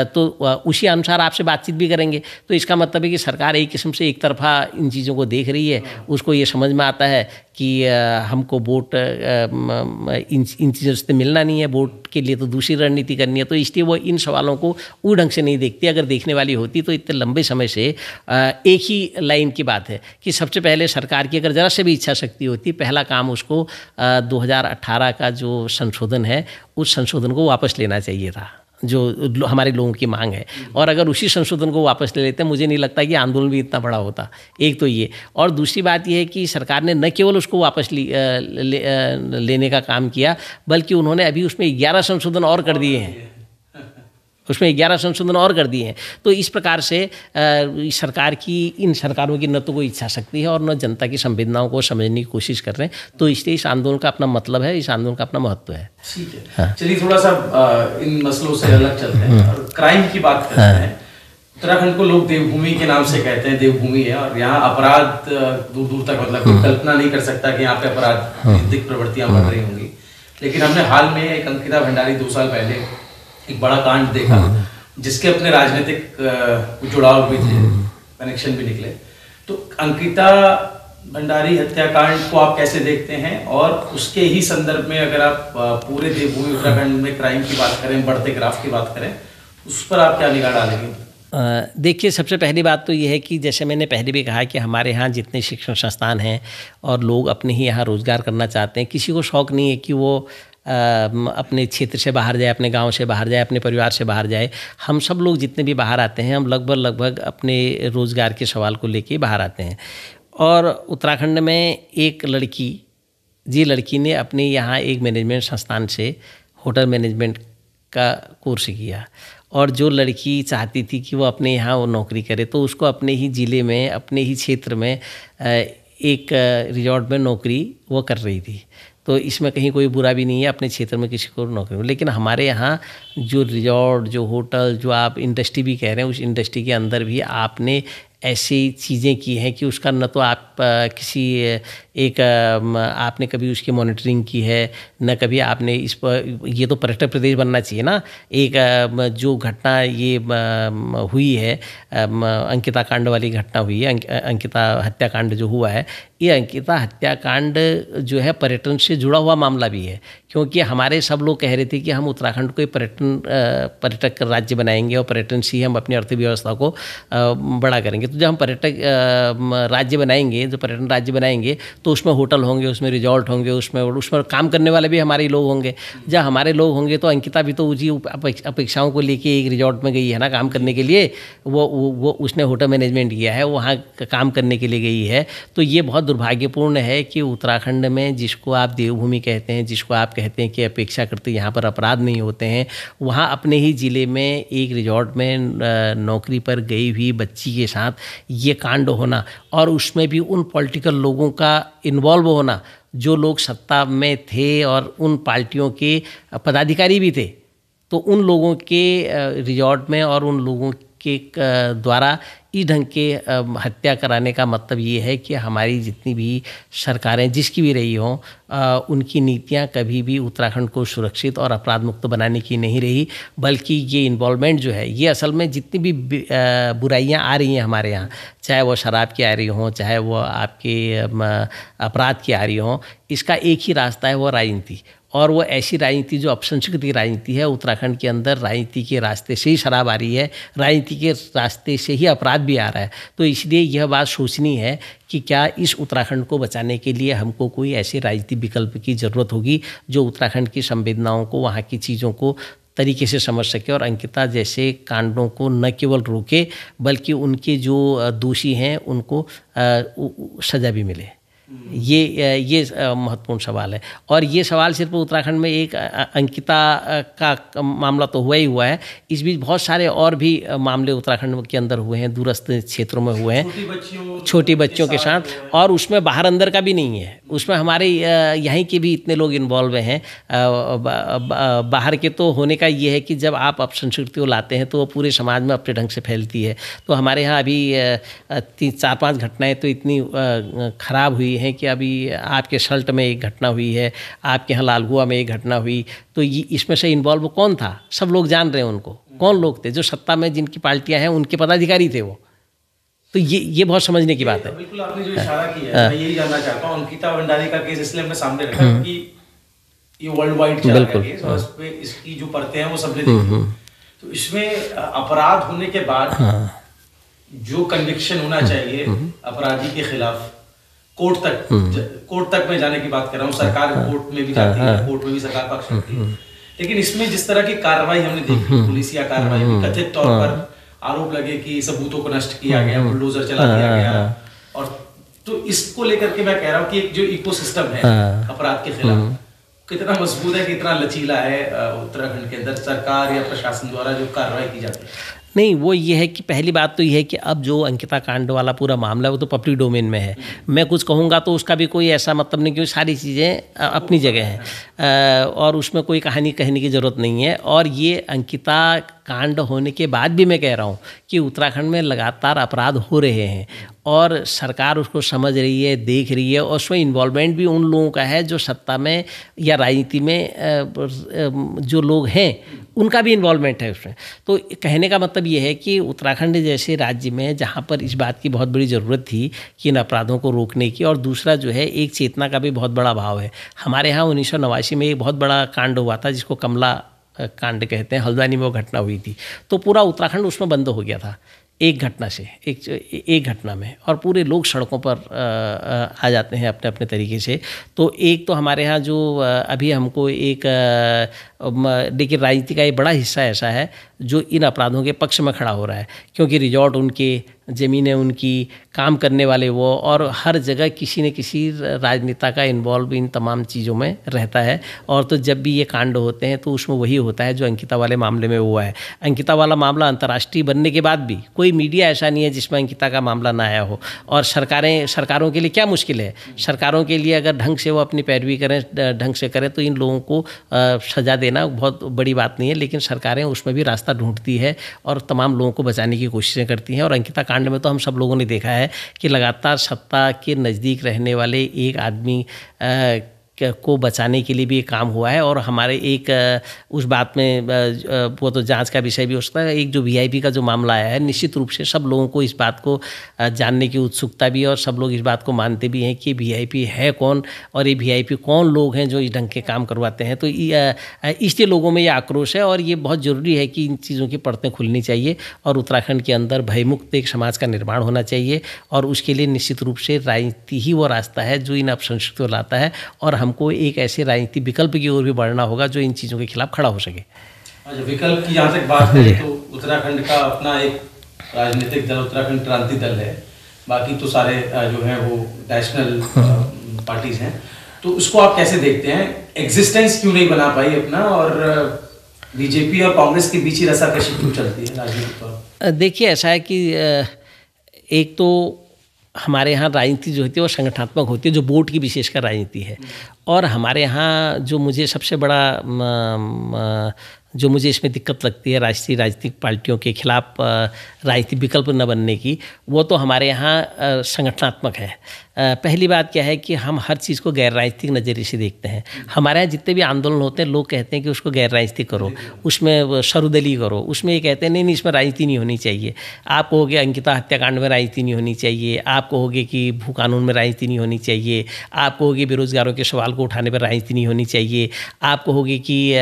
तो उसी अनुसार आपसे बातचीत भी करेंगे। तो इसका मतलब है कि सरकार एक किस्म से एक तरफा इन चीज़ों को देख रही है। उसको ये समझ में आता है कि हमको वोट इन चीज़ों से मिलना नहीं है, वोट के लिए तो दूसरी रणनीति करनी है। तो इसलिए वो इन सवालों को उस ढंग से नहीं देखती। अगर देखने वाली होती तो इतने लंबे समय से एक ही लाइन की बात है कि सबसे पहले सरकार की अगर ज़रा से भी इच्छा शक्ति होती, पहला काम उसको 2018 का जो संशोधन है उस संशोधन को वापस लेना चाहिए था, जो हमारे लोगों की मांग है। और अगर उसी संशोधन को वापस ले लेते, मुझे नहीं लगता कि आंदोलन भी इतना बड़ा होता। एक तो ये, और दूसरी बात ये है कि सरकार ने न केवल उसको वापस लेने का काम किया, बल्कि उन्होंने अभी उसमें 11 संशोधन और कर दिए हैं, उसमें 11 संशोधन और कर दिए हैं। तो इस प्रकार से सरकार की, इन सरकारों की न तो कोई इच्छा शक्ति है और न जनता की संवेदनाओं को समझने की कोशिश कर रहे हैं। तो इसलिए इस आंदोलन का अपना मतलब है, इस आंदोलन का अपना महत्व है।
ठीक है, हाँ। चलिए थोड़ा सा इन मसलों से अलग चलते हैं और क्राइम की बात करते हैं। उत्तराखंड को लोग देवभूमि के नाम से कहते हैं, देवभूमि है, और यहाँ अपराध दूर दूर तक, मतलब कोई कल्पना नहीं कर सकता कि यहाँ पे अपराध प्रवृत्तियां बढ़ रही होंगी। लेकिन हमने हाल में एक अंकिता भंडारी 2 साल पहले एक बड़ा कांड देखा, जिसके अपने राजनीतिक जुड़ाव भी थे, कनेक्शन भी निकले। तो अंकिता भंडारी हत्याकांड को आप कैसे देखते हैं, और उसके ही संदर्भ में अगर आप पूरे देवभूमि उत्तराखंड में क्राइम की बात करें, बढ़ते ग्राफ की बात करें, उस पर आप क्या निगाह डालेंगे?
देखिए, सबसे पहली बात तो ये है कि जैसे मैंने पहले भी कहा कि हमारे यहाँ जितने शिक्षण संस्थान हैं और लोग अपने ही यहाँ रोज़गार करना चाहते हैं, किसी को शौक़ नहीं है कि वो अपने क्षेत्र से बाहर जाए, अपने गांव से बाहर जाए, अपने परिवार से बाहर जाए। हम सब लोग जितने भी बाहर आते हैं, हम लगभग अपने रोज़गार के सवाल को लेके बाहर आते हैं। और उत्तराखंड में एक लड़की ने अपने यहाँ एक मैनेजमेंट संस्थान से होटल मैनेजमेंट का कोर्स किया, और जो लड़की चाहती थी कि वो अपने यहाँ वो नौकरी करे, तो उसको अपने ही ज़िले में, अपने ही क्षेत्र में एक रिजॉर्ट में नौकरी वो कर रही थी। तो इसमें कहीं कोई बुरा भी नहीं है अपने क्षेत्र में किसी को नौकरी में। लेकिन हमारे यहाँ जो रिजॉर्ट, जो होटल, जो आप इंडस्ट्री भी कह रहे हैं, उस इंडस्ट्री के अंदर भी आपने ऐसी चीज़ें की हैं कि उसका न तो आप आपने कभी उसकी मॉनिटरिंग की है, न कभी आपने इस पर, ये तो पर्यटक प्रदेश बनना चाहिए ना। एक जो घटना ये हुई है, अंकिता कांड वाली घटना हुई है, अंकिता हत्याकांड जो हुआ है, ये अंकिता हत्याकांड जो है पर्यटन से जुड़ा हुआ मामला भी है, क्योंकि हमारे सब लोग कह रहे थे कि हम उत्तराखंड को पर्यटक राज्य बनाएंगे और पर्यटन से ही हम अपनी अर्थव्यवस्था को बड़ा करेंगे। तो जब हम पर्यटक राज्य बनाएंगे, जो पर्यटन राज्य बनाएंगे, तो उसमें होटल होंगे, उसमें रिजॉर्ट होंगे, उसमें काम करने वाले भी हमारे लोग होंगे। जब हमारे लोग होंगे तो अंकिता भी तो उसी अपेक्षाओं को लेके एक रिजॉर्ट में गई है ना काम करने के लिए। वो उसने होटल मैनेजमेंट किया है, वहाँ काम करने के लिए गई है। तो ये बहुत दुर्भाग्यपूर्ण है कि उत्तराखंड में, जिसको आप देवभूमि कहते हैं, जिसको आप कहते हैं कि अपेक्षाकृत यहाँ पर अपराध नहीं होते हैं, वहाँ अपने ही ज़िले में एक रिजॉर्ट में नौकरी पर गई हुई बच्ची के साथ ये कांड होना, और उसमें भी उन पॉलिटिकल लोगों का इन्वॉल्व होना जो लोग सत्ता में थे और उन पार्टियों के पदाधिकारी भी थे। तो उन लोगों के रिजॉर्ट में और उन लोगों के द्वारा इस ढंग के हत्या कराने का मतलब ये है कि हमारी जितनी भी सरकारें जिसकी भी रही हों, उनकी नीतियां कभी भी उत्तराखंड को सुरक्षित और अपराध मुक्त बनाने की नहीं रही, बल्कि ये इन्वॉल्वमेंट जो है, ये असल में जितनी भी बुराइयां आ रही हैं हमारे यहाँ, चाहे वो शराब की आ रही हों, चाहे वो आपके अपराध की आ रही हों, इसका एक ही रास्ता है, वो राजनीति। और वो ऐसी राजनीति जो अपसंस्कृति राजनीति है, उत्तराखंड के अंदर राजनीति के रास्ते से ही शराब आ रही है, राजनीति के रास्ते से ही अपराध भी आ रहा है। तो इसलिए यह बात सोचनी है कि क्या इस उत्तराखंड को बचाने के लिए हमको कोई ऐसे राजनीतिक विकल्प की ज़रूरत होगी जो उत्तराखंड की संवेदनाओं को, वहाँ की चीज़ों को तरीके से समझ सके और अंकिता जैसे कांडों को न केवल रोके बल्कि उनके जो दोषी हैं उनको सज़ा भी मिले। ये महत्वपूर्ण सवाल है। और ये सवाल सिर्फ उत्तराखंड में एक अंकिता का मामला तो हुआ ही हुआ है, इस बीच बहुत सारे और भी मामले उत्तराखंड के अंदर हुए हैं, दूरस्थ क्षेत्रों में हुए हैं छोटी बच्चियों के साथ, और उसमें बाहर अंदर का भी नहीं है, उसमें हमारे यहीं के भी इतने लोग इन्वॉल्व हैं। बाहर के तो होने का ये है कि जब आप अपसंस्कृति को लाते हैं तो वो पूरे समाज में अपने ढंग से फैलती है। तो हमारे यहाँ अभी 4-5 घटनाएं तो इतनी खराब हुई हैं कि अभी आपके सल्ट में एक घटना हुई है, आपके यहाँ लालगुआ में एक घटना हुई। तो ये इसमें से इन्वॉल्व कौन था? सब लोग जान रहे हैं उनको, कौन लोग थे जो सत्ता में जिनकी पार्टियां हैं उनके पदाधिकारी थे वो। तो ये बहुत समझने की बात है।
बिल्कुल आपने जो इशारा किया है, मैं यही जानना चाहता हूँ। अंकिता भंडारी का केस इसलिए हमने सामने रखा कि ये वर्ल्ड वाइड चला गया केस और इसमें इसकी जो परतें हैं वो सबने देखी। तो इसमें अपराध होने के बाद जो कन्विक्शन होना चाहिए अपराधी के खिलाफ, कोर्ट तक मैं जाने की बात कर रहा हूँ। सरकार कोर्ट में भी जाती है, कोर्ट में भी सरकार पक्ष रखती है, लेकिन इसमें जिस तरह की कार्रवाई हमने देखी, पुलिसिया कार्रवाई, कथित तौर पर आरोप लगे कि सबूतों को नष्ट किया गया, बुलडोजर चला दिया गया, और तो इसको लेकर के मैं कह रहा हूँ कि एक जो इकोसिस्टम है अपराध के खिलाफ कितना मजबूत है, कितना लचीला है उत्तराखंड के अंदर सरकार या प्रशासन द्वारा जो कार्रवाई की जाती है।
नहीं, वो ये है कि पहली बात तो ये है कि अब जो अंकिता कांड वाला पूरा मामला है वो तो पब्लिक डोमेन में है। मैं कुछ कहूँगा तो उसका भी कोई ऐसा मतलब नहीं, क्योंकि सारी चीज़ें अपनी जगह हैं और उसमें कोई कहानी कहने की ज़रूरत नहीं है। और ये अंकिता कांड होने के बाद भी मैं कह रहा हूँ कि उत्तराखंड में लगातार अपराध हो रहे हैं और सरकार उसको समझ रही है, देख रही है, और उसमें इन्वॉल्वमेंट भी उन लोगों का है जो सत्ता में या राजनीति में जो लोग हैं उनका भी इन्वॉल्वमेंट है उसमें। तो कहने का मतलब ये है कि उत्तराखंड जैसे राज्य में जहाँ पर इस बात की बहुत बड़ी ज़रूरत थी कि इन अपराधों को रोकने की, और दूसरा जो है एक चेतना का भी बहुत बड़ा अभाव है। हमारे यहाँ 1989 में एक बहुत बड़ा कांड हुआ था जिसको कमला कांड कहते हैं, हल्द्वानी में वो घटना हुई थी। तो पूरा उत्तराखंड उसमें बंद हो गया था एक घटना से, एक घटना में, और पूरे लोग सड़कों पर आ जाते हैं अपने अपने तरीके से। तो एक तो हमारे यहाँ जो अभी हमको एक लेकिन राजनीति का एक बड़ा हिस्सा ऐसा है जो इन अपराधों के पक्ष में खड़ा हो रहा है, क्योंकि रिजॉर्ट उनके, ज़मीनें उनकी, काम करने वाले वो, और हर जगह किसी न किसी राजनेता का इन्वॉल्व इन तमाम चीज़ों में रहता है। और तो जब भी ये कांड होते हैं तो उसमें वही होता है जो अंकिता वाले मामले में हुआ है। अंकिता वाला मामला अंतर्राष्ट्रीय बनने के बाद भी कोई मीडिया ऐसा नहीं है जिसमें अंकिता का मामला ना आया हो। और सरकारों के लिए क्या मुश्किल है? सरकारों के लिए अगर ढंग से वो अपनी पैरवी करें, ढंग से करें, तो इन लोगों को सज़ा देना बहुत बड़ी बात नहीं है। लेकिन सरकारें उसमें भी रास्ता ढूंढती है और तमाम लोगों को बचाने की कोशिशें करती हैं। और अंकिता कांड में तो हम सब लोगों ने देखा है कि लगातार सत्ता के नज़दीक रहने वाले एक आदमी को बचाने के लिए भी काम हुआ है। और हमारे एक उस बात में वो तो जांच का विषय भी हो सकता है, एक जो वीआईपी का जो मामला आया है, निश्चित रूप से सब लोगों को इस बात को जानने की उत्सुकता भी है और सब लोग इस बात को मानते भी हैं कि वीआईपी है कौन और ये वीआईपी कौन लोग हैं जो इस ढंग के काम करवाते हैं। तो इसलिए लोगों में ये आक्रोश है और ये बहुत ज़रूरी है कि इन चीज़ों की परतें खुलनी चाहिए और उत्तराखंड के अंदर भयमुक्त एक समाज का निर्माण होना चाहिए। और उसके लिए निश्चित रूप से राजनीति ही वो रास्ता है जो इन अपसंस्कृति को लाता है, और हमको एक ऐसे राजनीतिक विकल्प की ओर भी बढ़ना होगा जो इन चीज़ों के खिलाफ खड़ा हो सके।
अच्छा, विकल्प की जहाँ तक बात करें तो उत्तराखंड का अपना एक राजनीतिक दल उत्तराखंड क्रांति दल है, बाकी तो सारे जो हैं वो नेशनल पार्टीज हैं। तो उसको आप कैसे देखते हैं? एग्जिस्टेंस क्यों नहीं बना पाई अपना, और बीजेपी और कांग्रेस के बीच ही रसाकशी क्यों चलती है राजनीतिक तौर?
देखिए, ऐसा है कि एक तो हमारे यहाँ राजनीति जो होती है वो संगठनात्मक होती है, जो बोर्ड की विशेषकर राजनीति है। और हमारे यहाँ जो मुझे सबसे बड़ा जो मुझे इसमें दिक्कत लगती है राष्ट्रीय राजनीतिक पार्टियों के खिलाफ राजनीतिक विकल्प न बनने की, वो तो हमारे यहाँ संगठनात्मक है। पहली बात क्या है कि हम हर चीज़ को गैर राजनीतिक नज़रिए से देखते हैं। हमारे यहाँ जितने भी आंदोलन होते हैं लोग कहते हैं कि उसको गैर राजनीतिक करो, उसमें सर्वदलीय करो, उसमें ये कहते हैं नहीं इसमें राजनीति नहीं होनी चाहिए। आप कहोगे अंकिता हत्याकांड में राजनीति नहीं होनी चाहिए, आप कहोगे कि भू कानून में राजनीति नहीं होनी चाहिए, आप कहोगे बेरोजगारों के सवाल को उठाने पर राजनीति नहीं होनी चाहिए, आप कहोगे कि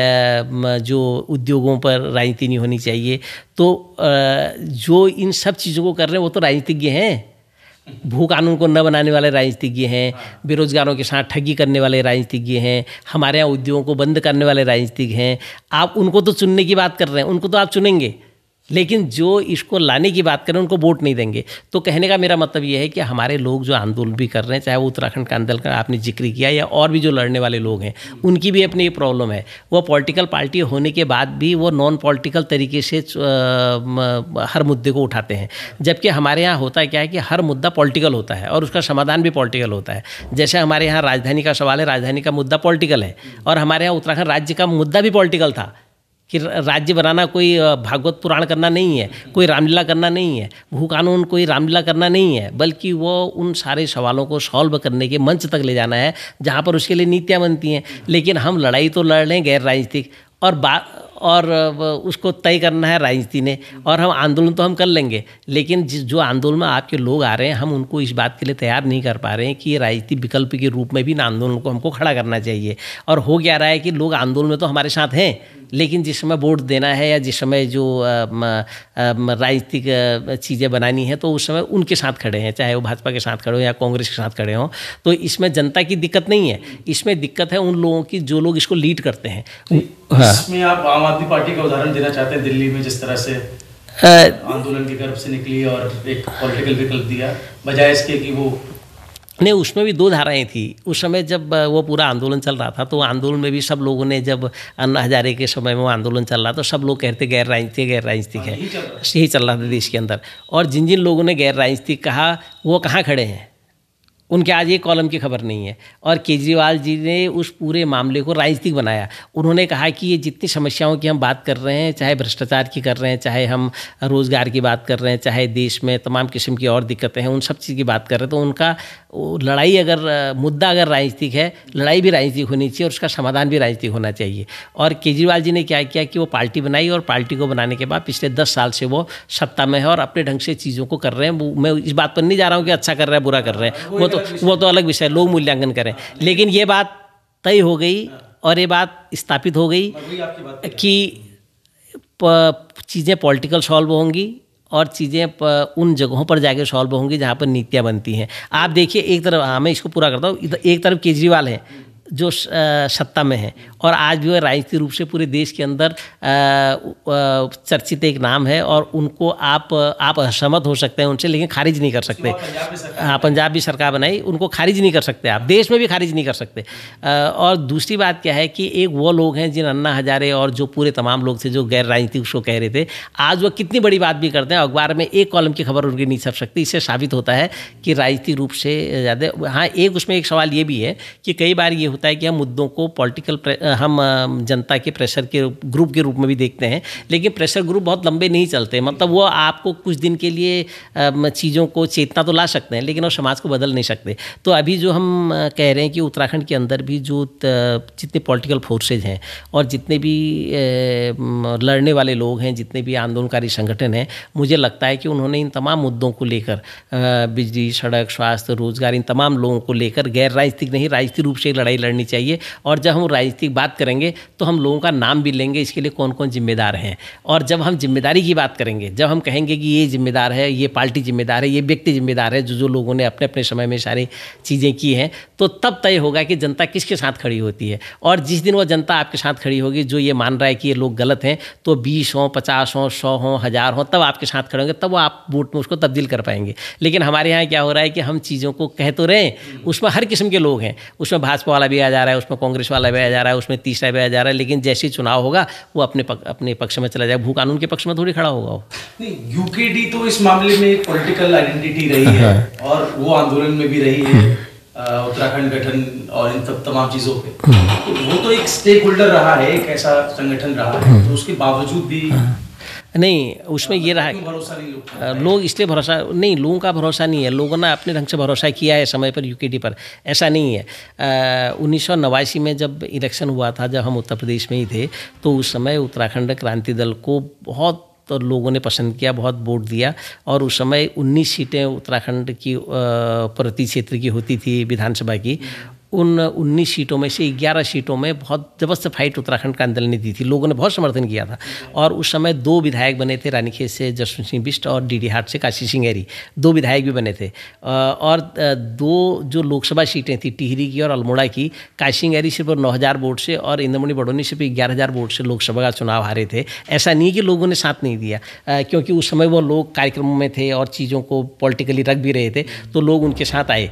जो उद्योगों पर राजनीति नहीं होनी चाहिए। तो जो इन सब चीज़ों को कर रहे हैं वो तो राजनीतिज्ञ हैं। भू कानून को न बनाने वाले राजनीतिज्ञ हैं, बेरोजगारों के साथ ठगी करने वाले राजनीतिज्ञ हैं, हमारे यहाँ उद्योगों को बंद करने वाले राजनीतिज्ञ हैं। आप उनको तो चुनने की बात कर रहे हैं, उनको तो आप चुनेंगे, लेकिन जो इसको लाने की बात करें उनको वोट नहीं देंगे। तो कहने का मेरा मतलब ये है कि हमारे लोग जो आंदोलन भी कर रहे हैं, चाहे वो उत्तराखंड का आंदोलन का आपने जिक्र किया या और भी जो लड़ने वाले लोग हैं, उनकी भी अपनी प्रॉब्लम है। वो पॉलिटिकल पार्टी होने के बाद भी वो नॉन पॉलिटिकल तरीके से हर मुद्दे को उठाते हैं, जबकि हमारे यहाँ होता क्या है कि हर मुद्दा पॉलिटिकल होता है और उसका समाधान भी पॉलिटिकल होता है। जैसे हमारे यहाँ राजधानी का सवाल है, राजधानी का मुद्दा पॉलिटिकल है, और हमारे यहाँ उत्तराखंड राज्य का मुद्दा भी पॉलिटिकल था कि राज्य बनाना कोई भागवत पुराण करना नहीं है, कोई रामलीला करना नहीं है, भू कानून कोई रामलीला करना नहीं है, बल्कि वो उन सारे सवालों को सॉल्व करने के मंच तक ले जाना है जहाँ पर उसके लिए नीतियाँ बनती हैं। लेकिन हम लड़ाई तो लड़ रहे हैं गैर राजनीतिक, और उसको तय करना है राजनीति ने, और हम आंदोलन तो हम कर लेंगे, लेकिन जो आंदोलन में आपके लोग आ रहे हैं हम उनको इस बात के लिए तैयार नहीं कर पा रहे हैं कि ये राजनीतिक विकल्प के रूप में भी ना आंदोलन को हमको खड़ा करना चाहिए। और हो क्या रहा है कि लोग आंदोलन में तो हमारे साथ हैं, लेकिन जिस समय वोट देना है या जिस समय जो राजनीतिक चीज़ें बनानी है तो उस समय उनके साथ खड़े हैं, चाहे वो भाजपा के साथ खड़े हो या कांग्रेस के साथ खड़े हों। तो इसमें जनता की दिक्कत नहीं है, इसमें दिक्कत है उन लोगों की जो लोग इसको लीड करते हैं।
इसमें आप आम आदमी पार्टी का उदाहरण देना चाहते हैं, दिल्ली में जिस तरह से आंदोलन के गर्भ से निकली और एक पॉलिटिकल विकल्प दिया, बजाय इसके कि वो
नहीं, उसमें भी दो धाराएं थी। उस समय जब वो पूरा आंदोलन चल रहा था तो आंदोलन में भी सब लोगों ने, जब अन्ना हजारे के समय में वो आंदोलन चल रहा था, सब लोग कहते गैर राजनीतिक है, यही चल रहा था देश के अंदर। और जिन जिन लोगों ने गैर राजनीतिक कहा वो कहाँ खड़े हैं, उनके आज एक कॉलम की खबर नहीं है। और केजरीवाल जी ने उस पूरे मामले को राजनीतिक बनाया। उन्होंने कहा कि ये जितनी समस्याओं की हम बात कर रहे हैं, चाहे भ्रष्टाचार की कर रहे हैं, चाहे हम रोज़गार की बात कर रहे हैं, चाहे देश में तमाम किस्म की और दिक्कतें हैं, उन सब चीज़ की बात कर रहे हैं, तो उनका लड़ाई मुद्दा अगर राजनीतिक है, लड़ाई भी राजनीतिक होनी चाहिए और उसका समाधान भी राजनीतिक होना चाहिए। और केजरीवाल जी ने क्या किया कि वो पार्टी बनाई, और पार्टी को बनाने के बाद पिछले 10 साल से वो सत्ता में है और अपने ढंग से चीज़ों को कर रहे हैं। मैं इस बात पर नहीं जा रहा हूँ कि अच्छा कर रहे हैं बुरा कर रहे हैं, वो तो अलग विषय, लोग मूल्यांकन करें। लेकिन ये बात तय हो गई और ये बात स्थापित हो गई कि चीज़ें पॉलिटिकल सॉल्व होंगी और चीज़ें उन जगहों पर जाके सॉल्व होंगी जहाँ पर नीतियाँ बनती हैं। आप देखिए, एक तरफ मैं इसको पूरा करता हूँ, एक तरफ केजरीवाल हैं जो सत्ता में है और आज भी वह राजनीतिक रूप से पूरे देश के अंदर चर्चित एक नाम है, और उनको आप असहमत हो सकते हैं उनसे, लेकिन खारिज नहीं कर सकते। हाँ, पंजाब भी सरकार बनाई, उनको खारिज नहीं कर सकते आप, देश में भी खारिज नहीं कर सकते। और दूसरी बात क्या है कि एक वो लोग हैं जिन अन्ना हजारे और जो पूरे तमाम लोग थे जो गैर राजनीतिक उसको कह रहे थे, आज वो कितनी बड़ी बात भी करते हैं, अखबार में एक कॉलम की खबर उनकी नहीं छप सकती। इससे साबित होता है कि राजनीतिक रूप से ज़्यादा। हाँ, उसमें एक सवाल ये भी है कि कई बार ये होता है कि हम मुद्दों को हम जनता के प्रेशर के ग्रुप के रूप में भी देखते हैं, लेकिन प्रेशर ग्रुप बहुत लंबे नहीं चलते। मतलब वो आपको कुछ दिन के लिए चीज़ों को चेतना तो ला सकते हैं, लेकिन वो समाज को बदल नहीं सकते। तो अभी जो हम कह रहे हैं कि उत्तराखंड के अंदर भी जो जितने पॉलिटिकल फोर्सेज हैं और जितने भी लड़ने वाले लोग हैं, जितने भी आंदोलनकारी संगठन हैं, मुझे लगता है कि उन्होंने इन तमाम मुद्दों को लेकर, बिजली, सड़क, स्वास्थ्य, रोजगार, इन तमाम लोगों को लेकर गैर राजनीतिक नहीं, राजनीतिक रूप से लड़ाई लड़नी चाहिए। और जब हम राजनीतिक बात करेंगे तो हम लोगों का नाम भी लेंगे, इसके लिए कौन कौन जिम्मेदार हैं। और जब हम जिम्मेदारी की बात करेंगे, जब हम कहेंगे कि ये जिम्मेदार है, ये पार्टी जिम्मेदार है, ये व्यक्ति जिम्मेदार है, जो लोगों ने अपने अपने समय में सारी चीज़ें की हैं, तो तब तय होगा कि जनता किसके साथ खड़ी होती है। और जिस दिन वो जनता आपके साथ खड़ी होगी जो ये मान रहा है कि ये लोग गलत हैं, तो 20 हों, 50 हों, 100 हों, 1000 हों, तब आपके साथ खड़े होंगे, तब वो आप वोट में उसको तब्दील कर पाएंगे। लेकिन हमारे यहाँ क्या हो रहा है कि हम चीज़ों को कह तो रहे हैं, उसमें हर किस्म के लोग हैं, उसमें भाजपा वाला भी आ जा रहा है, उसमें कांग्रेस वाला भी आ जा रहा है, उसमें तीसरा भी आ जा रहा है, लेकिन जैसे ही चुनाव होगा वो अपने पक्ष में चला जाएगा, भू कानून के पक्ष में थोड़ी खड़ा होगा।
नहीं, यूकेडी तो इस मामले में एक पॉलिटिकल आइडेंटिटी रही है और वो आंदोलन में भी रही है, उत्तराखंड गठन और इन तमाम चीज़ों पे, तो वो तो एक स्टेक होल्डर रहा है, एक ऐसा संगठन रहा है, तो उसके बावजूद भी
नहीं, उसमें ये रहा
भरोसा नहीं
लोग इसलिए भरोसा नहीं, लोगों का भरोसा नहीं है, लोगों ने अपने ढंग से भरोसा किया है समय पर यूकेडी पर, ऐसा नहीं है। 1989 में जब इलेक्शन हुआ था, जब हम उत्तर प्रदेश में ही थे, तो उस समय उत्तराखंड क्रांति दल को बहुत तो लोगों ने पसंद किया, बहुत वोट दिया, और उस समय 19 सीटें उत्तराखंड की प्रति क्षेत्र की होती थी विधानसभा की। उन 19 सीटों में से 11 सीटों में बहुत ज़बरदस्त फाइट उत्तराखंड क्रांति दल ने दी थी, लोगों ने बहुत समर्थन किया था। और उस समय 2 विधायक बने थे, रानीखेत से जसवंत सिंह बिष्ट और डीडी हाट से काशी सिंह ऐरी, 2 विधायक भी बने थे। और 2 जो लोकसभा सीटें थी, टिहरी की और अल्मोड़ा की, काशी सिंह ऐरी सिर्फ 9,000 वोट से और इंद्रमणि बडोनी सिर्फ 11,000 वोट से लोकसभा का चुनाव हारे थे। ऐसा नहीं कि लोगों ने साथ नहीं दिया, क्योंकि उस समय वो लोग कार्यक्रमों में थे और चीज़ों को पॉलिटिकली रख भी रहे थे, तो लोग उनके साथ आए।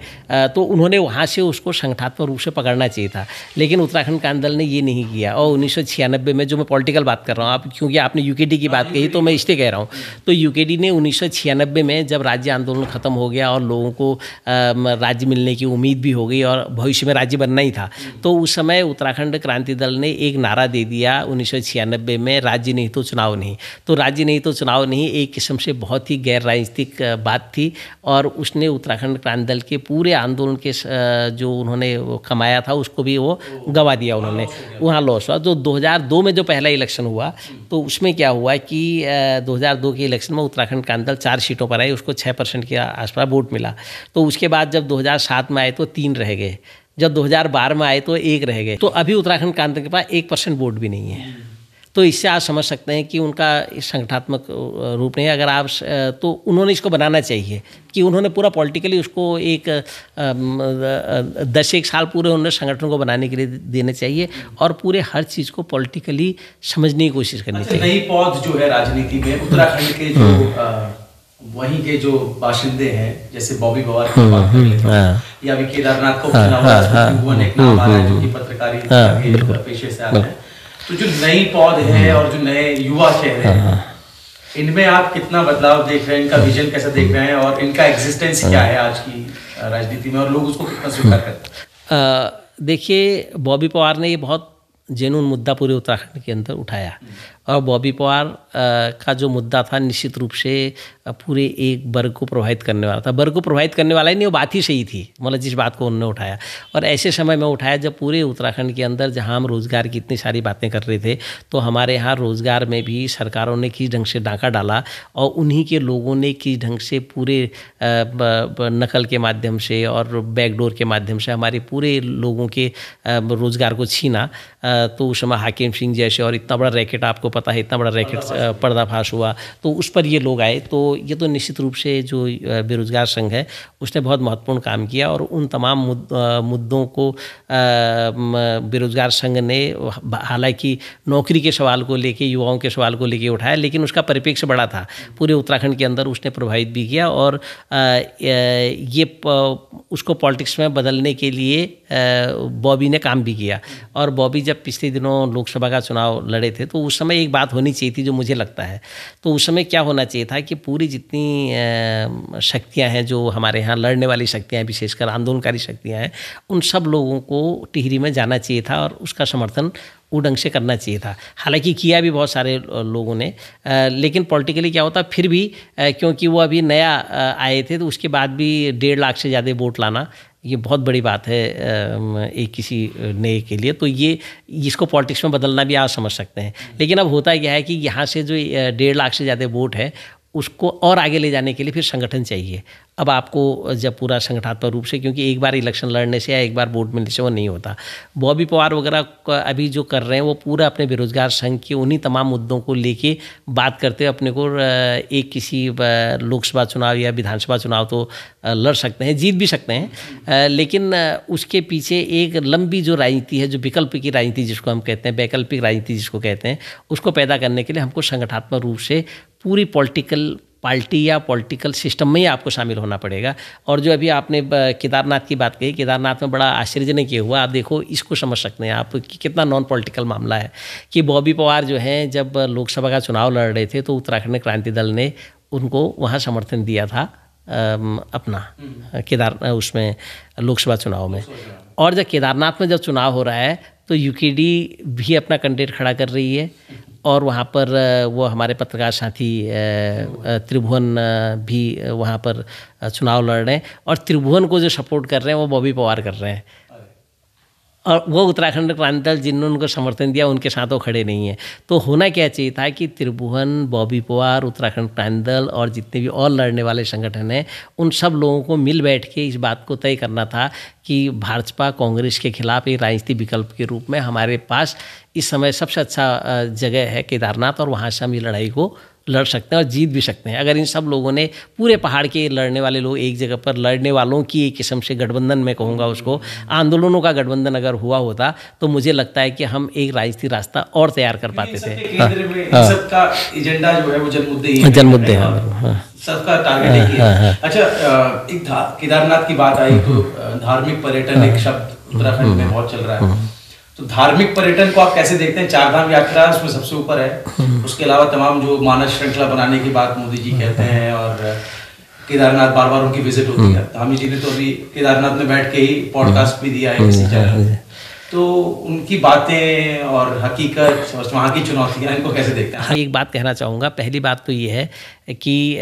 तो उन्होंने वहाँ से उसको संगठनात्मक रूप से पकड़ना चाहिए था, लेकिन उत्तराखंड क्रांति दल ने ये नहीं किया। और 1996 में, जो मैं पॉलिटिकल बात कर रहा हूँ, आप क्योंकि आपने यूकेडी की बात कही तो मैं इसलिए कह रहा हूँ, तो यूकेडी ने 1996 में जब राज्य आंदोलन खत्म हो गया और लोगों को राज्य मिलने की उम्मीद भी हो गई और भविष्य में राज्य बनना ही था, तो उस समय उत्तराखंड क्रांति दल ने एक नारा दे दिया 1996 में, राज्य नहीं तो चुनाव नहीं। तो राज्य नहीं तो चुनाव नहीं एक किस्म से बहुत ही गैर राजनीतिक बात थी, और उसने उत्तराखंड क्रांति दल के पूरे आंदोलन के जो उन्होंने कमाया था उसको भी वो गवा दिया उन्होंने, वहाँ लॉस हुआ। तो 2002 में जो पहला इलेक्शन हुआ, तो उसमें क्या हुआ कि 2002 के इलेक्शन में उत्तराखंड क्रांति दल 4 सीटों पर आए, उसको 6% के आसपास वोट मिला। तो उसके बाद जब 2007 में आए तो 3 रह गए, जब 2012 में आए तो 1 रह गए। तो अभी उत्तराखंड क्रांति दल के पास 1% वोट भी नहीं है। तो इससे आप समझ सकते हैं कि उनका संगठनात्मक रूप नहीं है। अगर आप तो उन्होंने इसको बनाना चाहिए कि उन्होंने पूरा पॉलिटिकली उसको एक 10 एक साल पूरे उन्होंने संगठन को बनाने के लिए देने चाहिए, और पूरे हर चीज़ को पॉलिटिकली समझने की कोशिश करनी चाहिए।
नई पौध जो है राजनीति में, उत्तराखंड के जो वहीं के जो बाशिंदे हैं, जैसे बॉबी पवार की बात कर लेते हैं, या अभी केदारनाथ को एक नाम आ रहा है जो कि पत्रकारिता के पेशे से आ रहे हैं। तो जो नई पौध है और जो नए युवा चेहरे हैं, इनमें आप कितना बदलाव देख रहे हैं, इनका विजन कैसा देख रहे हैं, और इनका एग्जिस्टेंस क्या है आज की राजनीति में, और लोग उसको कितना स्वीकार करते हैं?
देखिए, बॉबी पवार ने ये बहुत जेन्युइन मुद्दा पूरे उत्तराखंड के अंदर उठाया, और बॉबी पवार का जो मुद्दा था निश्चित रूप से पूरे एक वर्ग को प्रभावित करने वाला था। वर्ग को प्रभावित करने वाला ही नहीं, वो बात ही सही थी, मतलब जिस बात को उन्होंने उठाया। और ऐसे समय में उठाया जब पूरे उत्तराखंड के अंदर, जहां हम रोज़गार की इतनी सारी बातें कर रहे थे, तो हमारे यहाँ रोज़गार में भी सरकारों ने किस ढंग से डाका डाला, और उन्हीं के लोगों ने किस ढंग से पूरे नकल के माध्यम से और बैकडोर के माध्यम से हमारे पूरे लोगों के रोज़गार को छीना। तो उस समय हाकिम सिंह जैसे, और इतना बड़ा रैकेट, आपको पता है इतना बड़ा रैकेट पर्दाफाश हुआ, तो उस पर ये लोग आए। तो ये तो निश्चित रूप से जो बेरोजगार संघ है उसने बहुत महत्वपूर्ण काम किया, और उन तमाम मुद्दों को बेरोजगार संघ ने, हालांकि नौकरी के सवाल को लेके, युवाओं के सवाल को लेके उठाया, लेकिन उसका परिप्रेक्ष्य बड़ा था पूरे उत्तराखंड के अंदर, उसने प्रभावित भी किया, और ये उसको पॉलिटिक्स में बदलने के लिए बॉबी ने काम भी किया। और बॉबी जब पिछले दिनों लोकसभा का चुनाव लड़े थे, तो उस समय एक बात होनी चाहिए थी जो मुझे लगता है, तो उस समय क्या होना चाहिए था कि पूरी जितनी शक्तियां हैं जो हमारे यहाँ लड़ने वाली शक्तियां हैं, विशेषकर आंदोलनकारी शक्तियां हैं, उन सब लोगों को टिहरी में जाना चाहिए था और उसका समर्थन वो ढंग से करना चाहिए था। हालांकि किया भी बहुत सारे लोगों ने, लेकिन पॉलिटिकली क्या होता फिर भी, क्योंकि वो अभी नया आए थे, तो उसके बाद भी 1.5 लाख से ज़्यादा वोट लाना ये बहुत बड़ी बात है एक किसी नए के लिए। तो ये इसको पॉलिटिक्स में बदलना भी आप समझ सकते हैं। लेकिन अब होता क्या है कि यहाँ से जो 1.5 लाख से ज़्यादा वोट है, उसको और आगे ले जाने के लिए फिर संगठन चाहिए। अब आपको जब पूरा संगठनात्मक रूप से, क्योंकि एक बार इलेक्शन लड़ने से या एक बार वोट मिलने से वो नहीं होता। बॉबी पवार वगैरह अभी जो कर रहे हैं वो पूरा अपने बेरोजगार संघ के उन्हीं तमाम मुद्दों को लेके बात करते हुए अपने को एक किसी लोकसभा चुनाव या विधानसभा चुनाव तो लड़ सकते हैं, जीत भी सकते हैं, लेकिन उसके पीछे एक लंबी जो राजनीति है, जो विकल्प की राजनीति जिसको हम कहते हैं, वैकल्पिक राजनीति जिसको कहते हैं, उसको पैदा करने के लिए हमको संगठनात्मक रूप से पूरी पॉलिटिकल पार्टी या पॉलिटिकल सिस्टम में ही आपको शामिल होना पड़ेगा। और जो अभी आपने केदारनाथ की बात कही, केदारनाथ में बड़ा आश्चर्यजनक ये हुआ, आप देखो इसको समझ सकते हैं आप कि कितना नॉन पॉलिटिकल मामला है कि बॉबी पवार जो हैं जब लोकसभा का चुनाव लड़ रहे थे तो उत्तराखंड क्रांति दल ने उनको वहाँ समर्थन दिया था अपना उसमें लोकसभा चुनाव में। और जब केदारनाथ में जब चुनाव हो रहा है तो यूकेडी भी अपना कैंडिडेट खड़ा कर रही है और वहाँ पर वो हमारे पत्रकार साथी त्रिभुवन भी वहाँ पर चुनाव लड़ रहे हैं, और त्रिभुवन को जो सपोर्ट कर रहे हैं वो बॉबी पवार कर रहे हैं, और वो उत्तराखंड क्रांति दल जिन्होंने उनको समर्थन दिया उनके साथ वो खड़े नहीं हैं। तो होना क्या चाहिए था कि त्रिभुवन, बॉबी पवार, उत्तराखंड क्रांति दल और जितने भी और लड़ने वाले संगठन हैं उन सब लोगों को मिल बैठ के इस बात को तय करना था कि भाजपा कांग्रेस के खिलाफ एक राजनीतिक विकल्प के रूप में हमारे पास इस समय सबसे अच्छा जगह है केदारनाथ, और वहाँ से हम ये लड़ाई को लड़ सकते हैं और जीत भी सकते हैं। अगर इन सब लोगों ने, पूरे पहाड़ के लड़ने वाले लोग एक जगह पर लड़ने वालों की एक किस्म से गठबंधन में कहूँगा उसको, आंदोलनों का गठबंधन अगर हुआ होता तो मुझे लगता है कि हम एक राजनीतिक रास्ता और तैयार कर पाते थे।
केंद्र में सबका एजेंडा जो है वो
जनमुद्दे
सबका टारगेट है। अच्छा, एक केदारनाथ की बात आई तो धार्मिक पर्यटन एक शब्द उत्तराखंड में बहुत चल रहा है, तो धार्मिक पर्यटन को आप कैसे देखते हैं? चारधाम यात्रा उसमें सबसे ऊपर है, उसके अलावा तमाम जो मानस श्रृंखला बनाने की बात मोदी जी कहते हैं, और केदारनाथ बार बार उनकी विजिट होती है। धामी जी ने तो अभी केदारनाथ में बैठ के ही पॉडकास्ट भी दिया है किसी चैनल, तो उनकी बातें और हकीकत और वहाँ की चुनौतियाँ, इनको कैसे देखते हैं?
हाँ, एक बात कहना चाहूँगा। पहली बात तो ये है कि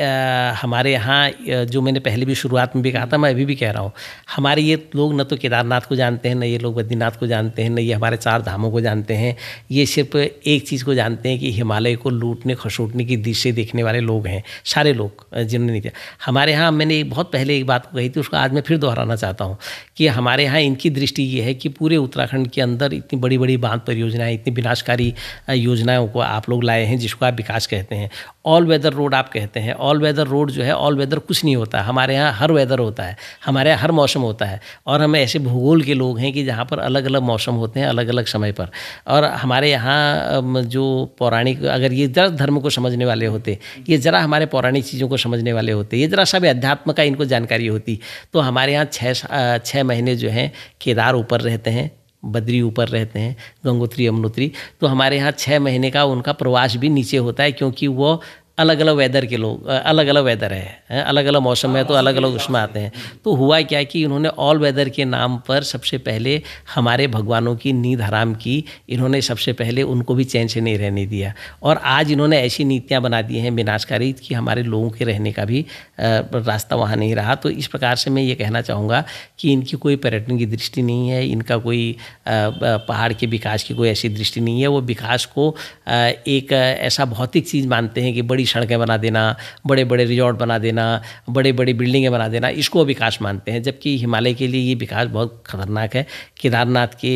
हमारे यहाँ जो मैंने पहले भी शुरुआत में भी कहा था, मैं अभी भी कह रहा हूँ, हमारे ये लोग न तो केदारनाथ को जानते हैं, न ये लोग बद्रीनाथ को जानते हैं, न ये हमारे 4 धामों को जानते हैं। ये सिर्फ एक चीज़ को जानते हैं कि हिमालय को लूटने खसोटने की दृश्य देखने वाले लोग हैं सारे लोग, जिन्होंने नहीं किया। हमारे यहाँ मैंने बहुत पहले एक बात को कही थी, उसको आज मैं फिर दोहराना चाहता हूँ कि हमारे यहाँ इनकी दृष्टि ये है कि पूरे उत्तराखंड के अंदर इतनी बड़ी बड़ी बांध परियोजनाएँ, इतनी विनाशकारी योजनाओं को आप लोग लाए हैं, जिसको आप विकास कहते हैं। ऑल वेदर रोड आप कहते हैं। ऑल वेदर रोड जो है, ऑल वेदर कुछ नहीं होता, हमारे यहाँ हर वेदर होता है, हमारे यहाँ हर मौसम होता है, और हम ऐसे भूगोल के लोग हैं कि जहाँ पर अलग अलग मौसम होते हैं अलग अलग समय पर। और हमारे यहाँ जो पौराणिक, अगर ये जरा धर्म को समझने वाले होते, ये ज़रा हमारे पौराणिक चीज़ों को समझने वाले होते, ये ज़रा सब अध्यात्म का इनको जानकारी होती, तो हमारे यहाँ 6 महीने जो हैं केदार ऊपर रहते हैं, बद्री ऊपर रहते हैं, गंगोत्री यमुनोत्री, तो हमारे यहाँ 6 महीने का उनका प्रवास भी नीचे होता है, क्योंकि वो अलग अलग वेदर के लोग, अलग अलग वेदर है, अलग अलग मौसम है, तो अलग अलग उसमें आते हैं। तो हुआ क्या कि इन्होंने ऑल वेदर के नाम पर सबसे पहले हमारे भगवानों की नींद हराम की, इन्होंने सबसे पहले उनको भी चैन से नहीं रहने दिया, और आज इन्होंने ऐसी नीतियाँ बना दी हैं विनाशकारी कि हमारे लोगों के रहने का भी रास्ता वहाँ नहीं रहा। तो इस प्रकार से मैं ये कहना चाहूँगा कि इनकी कोई पर्यटन की दृष्टि नहीं है, इनका कोई पहाड़ के विकास की कोई ऐसी दृष्टि नहीं है। वो विकास को एक ऐसा भौतिक चीज़ मानते हैं कि बड़ी सड़कें बना देना, बड़े बड़े रिजॉर्ट बना देना, बड़े बड़ी बिल्डिंगें बना देना, इसको विकास मानते हैं, जबकि हिमालय के लिए ये विकास बहुत खतरनाक है। केदारनाथ के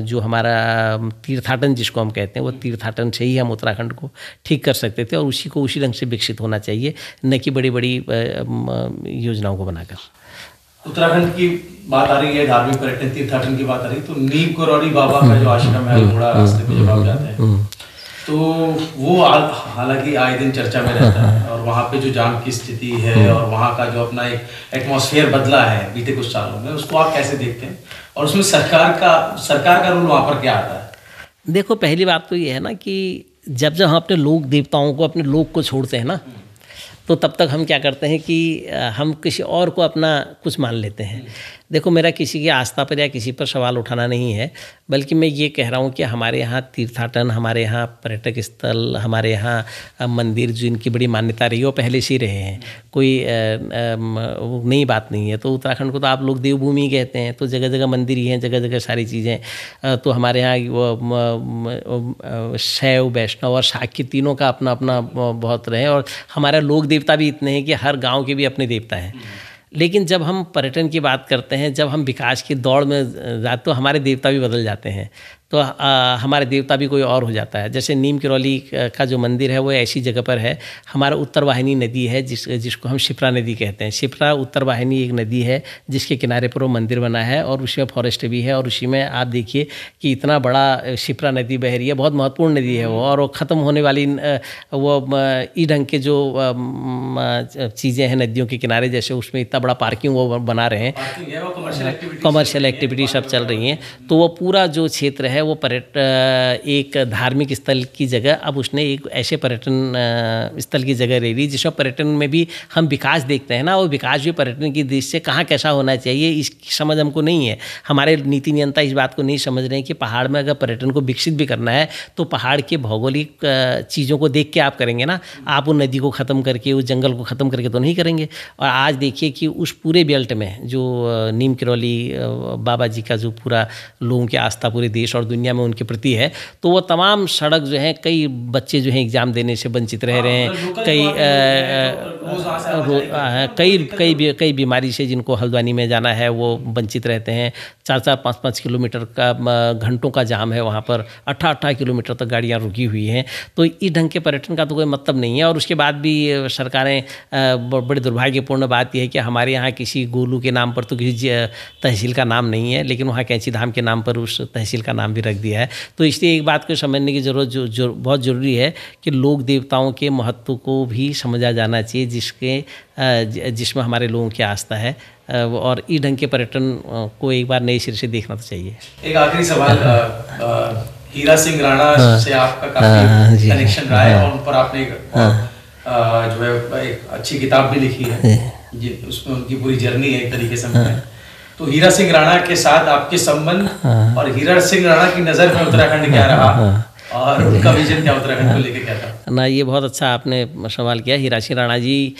जो हमारा तीर्थाटन जिसको हम कहते हैं, वो तीर्थाटन से ही हम उत्तराखंड को ठीक कर सकते थे, और उसी को उसी ढंग से विकसित होना चाहिए, न कि बड़ी बड़ी योजनाओं को बनाकर।
उत्तराखंड की बात आ रही है, धार्मिक पर्यटन तीर्थाटन की बात आ रही है, तो नीम करौरी बाबा का जो आश्रम है अल्मोड़ा रास्ते पे जब आप जाते हैं, तो वो हालांकि आए दिन चर्चा में रहता है, और वहाँ पे जो जाम की स्थिति है और वहाँ का जो अपना एक एटमॉस्फेयर बदला है बीते कुछ सालों में, उसको आप कैसे देखते हैं, और उसमें सरकार का रोल वहाँ पर क्या आता है?
देखो, पहली बात तो ये है ना कि जब हम अपने लोक देवताओं को, अपने लोक को छोड़ते हैं ना, तो तब तक हम क्या करते हैं कि हम किसी और को अपना कुछ मान लेते हैं। देखो, मेरा किसी की आस्था पर या किसी पर सवाल उठाना नहीं है, बल्कि मैं ये कह रहा हूँ कि हमारे यहाँ तीर्थाटन, हमारे यहाँ पर्यटक स्थल, हमारे यहाँ मंदिर जो इनकी बड़ी मान्यता रही है वो पहले से ही रहे हैं, कोई नई बात नहीं है। तो उत्तराखंड को तो आप लोग देवभूमि कहते हैं, तो जगह जगह मंदिर ही हैं, जगह जगह सारी चीज़ें। तो हमारे यहाँ शैव, वैष्णव और शाक्य तीनों का अपना अपना बहुत रहे, और हमारे लोक देवता भी इतने हैं कि हर गाँव के भी अपने देवता हैं। लेकिन जब हम पर्यटन की बात करते हैं, जब हम विकास की दौड़ में जाते, तो हमारे देवता भी बदल जाते हैं, तो हमारे देवता भी कोई और हो जाता है। जैसे नीम करौली का जो मंदिर है वो ऐसी जगह पर है, हमारा उत्तर वाहिनी नदी है जिसको हम शिप्रा नदी कहते हैं। शिप्रा उत्तर वाहिनी एक नदी है जिसके किनारे पर वो मंदिर बना है, और उसमें फॉरेस्ट भी है, और उसी में आप देखिए कि इतना बड़ा शिप्रा नदी बह रही है, बहुत महत्वपूर्ण नदी है वो, और वो ख़त्म होने वाली वो ई ढंग के जो चीज़ें हैं नदियों के किनारे, जैसे उसमें इतना बड़ा पार्किंग वो बना रहे हैं, कमर्शियल एक्टिविटी सब चल रही हैं, तो वो पूरा जो क्षेत्र है है वो एक धार्मिक स्थल की जगह अब उसने एक ऐसे पर्यटन स्थल की जगह ले ली जिसमें पर्यटन में भी हम विकास देखते हैं ना, और विकास भी पर्यटन की दृष्टि से कहाँ कैसा होना चाहिए इसकी समझ हमको नहीं है। हमारे नीति नियंता इस बात को नहीं समझ रहे हैं कि पहाड़ में अगर पर्यटन को विकसित भी करना है तो पहाड़ के भौगोलिक चीज़ों को देख के आप करेंगे ना, आप उस नदी को ख़त्म करके उस जंगल को ख़त्म करके तो नहीं करेंगे। और आज देखिए कि उस पूरे बेल्ट में जो नीम करौली बाबा जी का जो पूरा लोगों की आस्था पूरे देश और दुनिया में उनके प्रति है, तो वो तमाम सड़क जो है कई बच्चे जो हैं एग्ज़ाम देने से वंचित रह रहे हैं, कई बीमारी से जिनको हल्द्वानी में जाना है वो वंचित रहते हैं। 4-4, 5-5 किलोमीटर का घंटों का जाम है वहाँ पर, 18 किलोमीटर तक गाड़ियाँ रुकी हुई हैं। तो इस ढंग के पर्यटन का तो कोई मतलब नहीं है। और उसके बाद भी सरकारें, बड़ी दुर्भाग्यपूर्ण बात यह है कि हमारे यहाँ किसी गोलू के नाम पर तो किसी तहसील का नाम नहीं है, लेकिन वहाँ कैंची धाम के नाम पर उस तहसील का नाम भी रख दिया है। तो इसलिए एक बात को समझने की ज़रूरत बहुत ज़रूरी है कि लोक देवताओं के महत्व को भी समझा जाना चाहिए, जिसमें हमारे लोगों की आस्था है। और इस ढंग के पर्यटन को एक बार नए सिरे से देखना तो चाहिए।
एक आखिरी सवाल, हीरा सिंह राणा से आपका काफी कनेक्शन रहा है और उन पर आपने जो है एक अच्छी किताब भी लिखी है, उसमें उनकी पूरी जर्नी है एक तरीके से। तो हीरा सिंह राणा के साथ आपके संबंध और हीरा सिंह राणा की नज़र में उत्तराखंड क्या रहा और उनका विजन क्या उत्तराखंड को लेकर क्या था?
ना, ये बहुत अच्छा आपने सवाल किया। हीरा सिंह राणा जी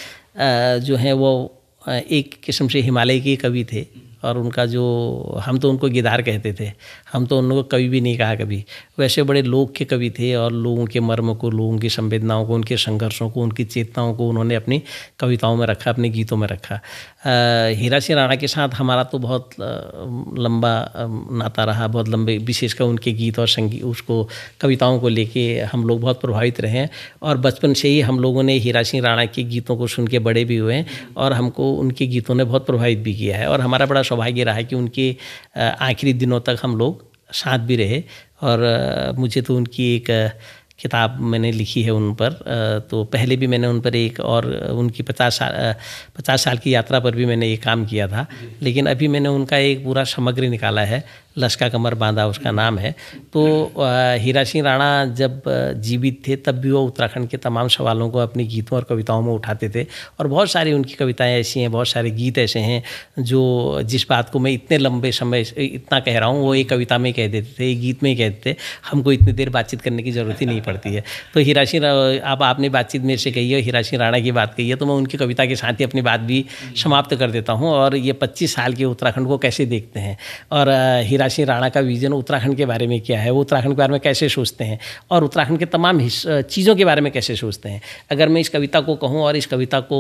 जो हैं वो एक किस्म से हिमालय के कवि थे, और उनका जो, हम तो उनको गिदार कहते थे, हम तो उन लोगों को कवि भी नहीं कहा कभी। वैसे बड़े लोक के कवि थे और लोगों के मर्म को, लोगों की संवेदनाओं को, उनके संघर्षों को, उनकी चेतनाओं को उन्होंने अपनी कविताओं में रखा, अपने गीतों में रखा। हीरा सिंह राणा के साथ हमारा तो बहुत लंबा नाता रहा, बहुत लंबे, विशेषकर उनके गीत और संगीत, उसको कविताओं को लेके हम लोग बहुत प्रभावित रहे हैं। और बचपन से ही हम लोगों ने हीरा सिंह राणा के गीतों को सुन के बड़े भी हुए हैं और हमको उनके गीतों ने बहुत प्रभावित भी किया है। और हमारा बड़ा सौभाग्य रहा कि उनके आखिरी दिनों तक हम लोग साथ भी रहे। और मुझे तो उनकी एक किताब मैंने लिखी है उन पर, तो पहले भी मैंने उन पर एक, और उनकी 50 साल की यात्रा पर भी मैंने ये काम किया था। लेकिन अभी मैंने उनका एक पूरा समग्र निकाला है, लश्का कमर बांधा उसका नाम है। तो हीरा सिंह राणा जब जीवित थे तब भी वो उत्तराखंड के तमाम सवालों को अपनी गीतों और कविताओं में उठाते थे। और बहुत सारी उनकी कविताएं ऐसी हैं, बहुत सारे गीत ऐसे हैं जो, जिस बात को मैं इतने लंबे समय इतना कह रहा हूँ, वो एक कविता में कह देते थे, एक गीत में ही कहते थे। हमको इतनी देर बातचीत करने की ज़रूरत ही नहीं पड़ती है। तो हीरा सिंह, अब आपने बातचीत मेरे से कही है, हीरा सिंह राणा की बात कही है, तो मैं उनकी कविता के साथ ही अपनी बात भी समाप्त कर देता हूँ। और ये 25 साल के उत्तराखंड को कैसे देखते हैं, और हीरा सिंह राणा का विजन उत्तराखंड के बारे में क्या है, वो उत्तराखंड के बारे में कैसे सोचते हैं, और उत्तराखंड के तमाम चीज़ों के बारे में कैसे सोचते हैं। अगर मैं इस कविता को कहूँ और इस कविता को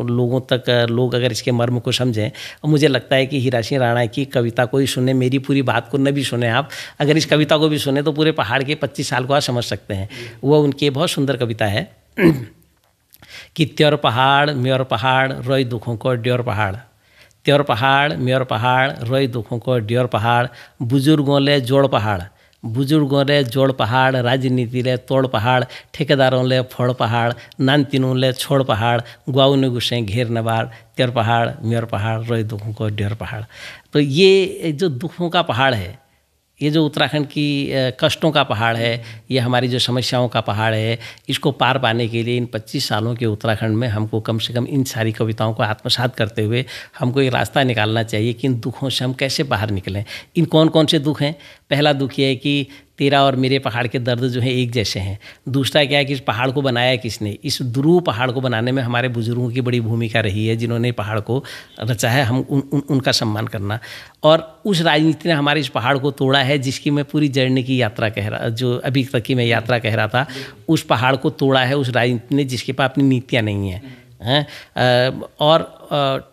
लोगों तक, लोग अगर इसके मर्म को समझें, और मुझे लगता है कि हीरा सिंह राणा की कविता को ही सुने, मेरी पूरी बात को न भी सुने आप, अगर इस कविता को भी सुने तो पूरे पहाड़ के 25 साल को आप समझ सकते हैं। वो उनकी बहुत सुंदर कविता है कि त्योर पहाड़ म्योर पहाड़ रोई दुखों को ड्योर पहाड़, त्योर पहाड़ म्योर पहाड़ रोई दुखों को ड्योर पहाड़, बुजुर्गों ले जोड़ पहाड़, बुजुर्गों ले जोड़ पहाड़, राजनीति ले तोड़ पहाड़, ठेकेदारों ले फोड़ पहाड़, नानतीनों ले छोड़ पहाड़, ग्वाऊ ने गुस्से घेर नबाड़, त्योर पहाड़ म्योर पहाड़ रोई दुखों को ड्योर पहाड़। तो ये जो दुखों का पहाड़ है, ये जो उत्तराखंड की कष्टों का पहाड़ है, ये हमारी जो समस्याओं का पहाड़ है, इसको पार पाने के लिए इन 25 सालों के उत्तराखंड में हमको कम से कम इन सारी कविताओं को आत्मसात करते हुए हमको एक रास्ता निकालना चाहिए कि इन दुखों से हम कैसे बाहर निकलें। इन कौन कौन से दुख हैं? पहला दुख ये है कि तेरा और मेरे पहाड़ के दर्द जो है एक जैसे हैं। दूसरा क्या है कि इस पहाड़ को बनाया किसने? इस ध्रुव पहाड़ को बनाने में हमारे बुजुर्गों की बड़ी भूमिका रही है, जिन्होंने पहाड़ को रचा है, हम उनका सम्मान करना। और उस राजनीति ने हमारे इस पहाड़ को तोड़ा है, जिसकी मैं पूरी जर्नी की यात्रा कह रहा, जो अभी तक की मैं यात्रा कह रहा था, उस पहाड़ को तोड़ा है उस राजनीति ने, जिसके पास अपनी नीतियाँ नहीं हैं। और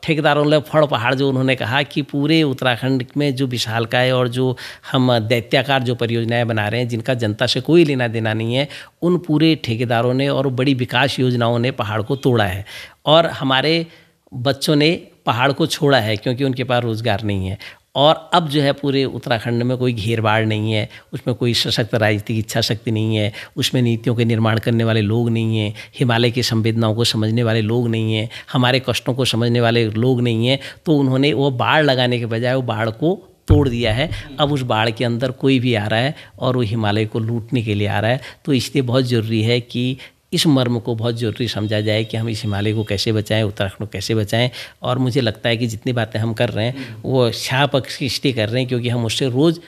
ठेकेदारों ने फड़ पहाड़, जो उन्होंने कहा कि पूरे उत्तराखंड में जो विशालकाय और जो हम दैत्याकार जो परियोजनाएं बना रहे हैं, जिनका जनता से कोई लेना देना नहीं है, उन पूरे ठेकेदारों ने और बड़ी विकास योजनाओं ने पहाड़ को तोड़ा है। और हमारे बच्चों ने पहाड़ को छोड़ा है क्योंकि उनके पास रोज़गार नहीं है। और अब जो है पूरे उत्तराखंड में कोई घेरबाड़ नहीं है, उसमें कोई सशक्त राजनीतिक इच्छा शक्ति नहीं है, उसमें नीतियों के निर्माण करने वाले लोग नहीं हैं, हिमालय की संवेदनाओं को समझने वाले लोग नहीं हैं, हमारे कष्टों को समझने वाले लोग नहीं हैं। तो उन्होंने वो बाड़ लगाने के बजाय वो बाढ़ को तोड़ दिया है। अब उस बाढ़ के अंदर कोई भी आ रहा है और वो हिमालय को लूटने के लिए आ रहा है। तो इसलिए बहुत ज़रूरी है कि इस मर्म को बहुत ज़रूरी समझा जाए कि हम इस हिमालय को कैसे बचाएं, उत्तराखंड को कैसे बचाएं। और मुझे लगता है कि जितनी बातें हम कर रहे हैं वो शाह पक्ष की इसलिए कर रहे हैं क्योंकि हम उससे रोज़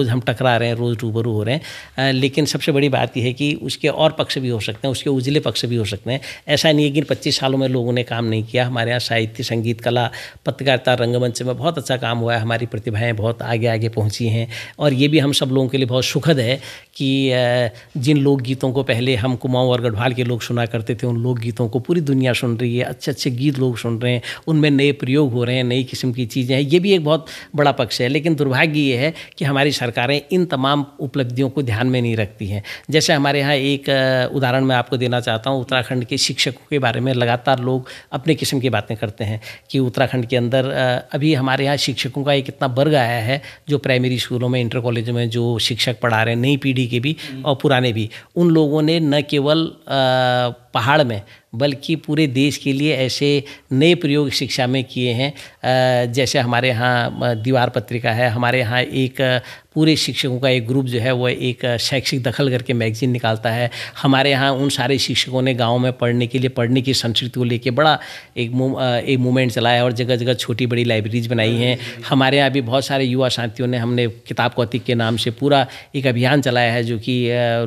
हम टकरा रहे हैं, रोज़ रूबरू हो रहे हैं। लेकिन सबसे बड़ी बात यह है कि उसके और पक्ष भी हो सकते हैं, उसके उजले पक्ष भी हो सकते हैं। ऐसा नहीं है कि 25 सालों में लोगों ने काम नहीं किया। हमारे यहाँ साहित्य, संगीत, कला, पत्रकारिता, रंगमंच में बहुत अच्छा काम हुआ है। हमारी प्रतिभाएं बहुत आगे आगे पहुँची हैं। और ये भी हम सब लोगों के लिए बहुत सुखद है कि जिन लोकगीतों को पहले हम कुमाऊँ और गढ़वाल के लोग सुना करते थे, उन लोकगीतों को पूरी दुनिया सुन रही है। अच्छे अच्छे गीत लोग सुन रहे हैं, उनमें नए प्रयोग हो रहे हैं, नई किस्म की चीज़ें हैं। ये भी एक बहुत बड़ा पक्ष है। लेकिन दुर्भाग्य ये है कि हमारी सरकारें इन तमाम उपलब्धियों को ध्यान में नहीं रखती हैं। जैसे हमारे यहाँ एक उदाहरण मैं आपको देना चाहता हूँ। उत्तराखंड के शिक्षकों के बारे में लगातार लोग अपने किस्म की बातें करते हैं कि उत्तराखंड के अंदर अभी हमारे यहाँ शिक्षकों का एक इतना वर्ग आया है जो प्राइमरी स्कूलों में, इंटर कॉलेजों में जो शिक्षक पढ़ा रहे हैं, नई पीढ़ी के भी और पुराने भी, उन लोगों ने न केवल पहाड़ में बल्कि पूरे देश के लिए ऐसे नए प्रयोग शिक्षा में किए हैं। जैसे हमारे यहाँ दीवार पत्रिका है, हमारे यहाँ एक पूरे शिक्षकों का एक ग्रुप जो है वो एक शैक्षिक दखल करके मैगजीन निकालता है। हमारे यहाँ उन सारे शिक्षकों ने गांव में पढ़ने के लिए, पढ़ने की संस्कृति को लेके बड़ा एक मूवमेंट चलाया है और जगह जगह छोटी बड़ी लाइब्रेरीज बनाई हैं। हमारे यहाँ भी बहुत सारे युवा साथियों ने, हमने किताब कौतिक के नाम से पूरा एक अभियान चलाया है जो कि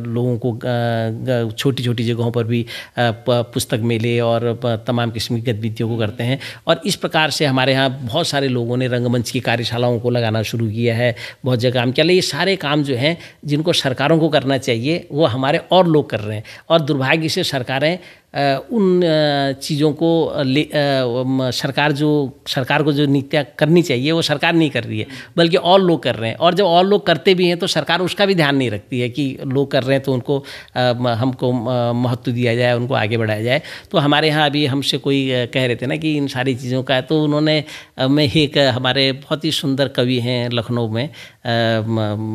लोगों को छोटी छोटी जगहों पर भी पुस्तक मेले और तमाम किस्म की गतिविधियों को करते हैं। और इस प्रकार से हमारे यहाँ बहुत सारे लोगों ने रंगमंच की कार्यशालाओं को लगाना शुरू किया है। बहुत जगह काम किया। ये सारे काम जो हैं जिनको सरकारों को करना चाहिए वो हमारे और लोग कर रहे हैं। और दुर्भाग्य से सरकारें उन चीज़ों को सरकार को जो नीतियाँ करनी चाहिए वो सरकार नहीं कर रही है, बल्कि और लोग कर रहे हैं। और जब और लोग करते भी हैं तो सरकार उसका भी ध्यान नहीं रखती है कि लोग कर रहे हैं तो उनको हमको महत्व दिया जाए, उनको आगे बढ़ाया जाए। तो हमारे यहाँ अभी हमसे कोई कह रहे थे ना कि इन सारी चीज़ों का, तो उन्होंने मैं एक हमारे बहुत ही सुंदर कवि हैं लखनऊ में,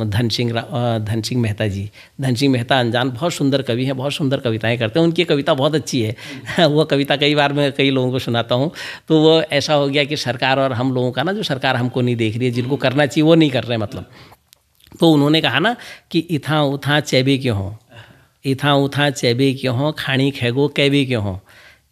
धन सिंह मेहता जी। धन सिंह मेहता अनजान बहुत सुंदर कवि हैं, बहुत सुंदर कविताएँ करते हैं। उनकी कविता बहुत अच्छी है। वो कविता कई बार मैं कई लोगों को सुनाता हूँ। तो वो ऐसा हो गया कि सरकार और हम लोगों का ना, जो सरकार हमको नहीं देख रही है, जिनको करना चाहिए वो नहीं कर रहे हैं मतलब। तो उन्होंने कहा ना कि इथा उथा चैबे क्यों हो, इथा उथा चैबे क्यों हो, खानी खेगो कैबे क्यों हो,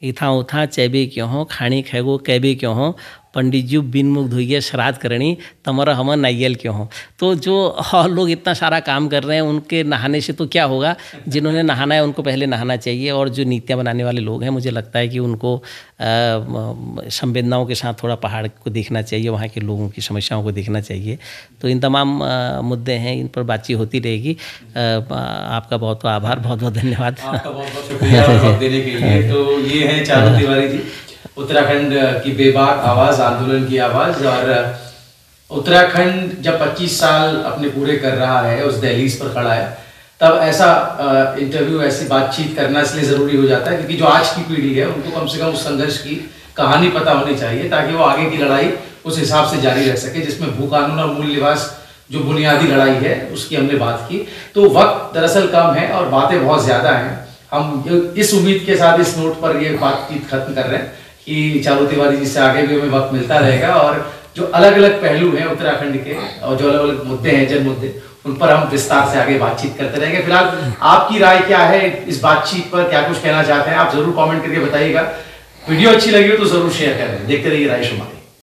इथा उथा चैबे क्यों हो, खानी खेगो कैबे क्यों हो, पंडित जी बिन मुख धोइए श्राद्ध करनी, तमरा हम नाइयल क्यों हो। तो जो और लोग इतना सारा काम कर रहे हैं उनके नहाने से तो क्या होगा, जिन्होंने नहाना है उनको पहले नहाना चाहिए। और जो नीतियाँ बनाने वाले लोग हैं, मुझे लगता है कि उनको संवेदनाओं के साथ थोड़ा पहाड़ को देखना चाहिए, वहाँ के लोगों की समस्याओं को देखना चाहिए। तो इन तमाम मुद्दे हैं, इन पर बातचीत होती रहेगी। आपका बहुत बहुत आभार, बहुत बहुत धन्यवाद।
आपका बहुत बहुत शुक्रिया वक्त देने के लिए। तो ये हैं चारू तिवारी जी, उत्तराखंड की बेबाक आवाज़, आंदोलन की आवाज़। और उत्तराखंड जब 25 साल अपने पूरे कर रहा है, उस दहलीज पर खड़ा है, तब ऐसा इंटरव्यू, ऐसी बातचीत करना इसलिए ज़रूरी हो जाता है क्योंकि जो आज की पीढ़ी है उनको कम से कम उस संघर्ष की कहानी पता होनी चाहिए, ताकि वो आगे की लड़ाई उस हिसाब से जारी रख सके, जिसमें भू कानून और मूल निवास जो बुनियादी लड़ाई है उसकी हमने बात की। तो वक्त दरअसल कम है और बातें बहुत ज़्यादा हैं। हम इस उम्मीद के साथ इस नोट पर ये बातचीत खत्म कर रहे हैं कि चारू तिवारी जी से आगे भी हमें वक्त मिलता रहेगा और जो अलग अलग पहलू हैं उत्तराखंड के और जो अलग अलग मुद्दे हैं, जन मुद्दे, उन पर हम विस्तार से आगे बातचीत करते रहेंगे। फिलहाल आपकी राय क्या है इस बातचीत पर, क्या कुछ कहना चाहते हैं आप जरूर कमेंट करके बताइएगा। वीडियो अच्छी लगी हो तो जरूर शेयर करें। देखते रहिए राय शुमारी।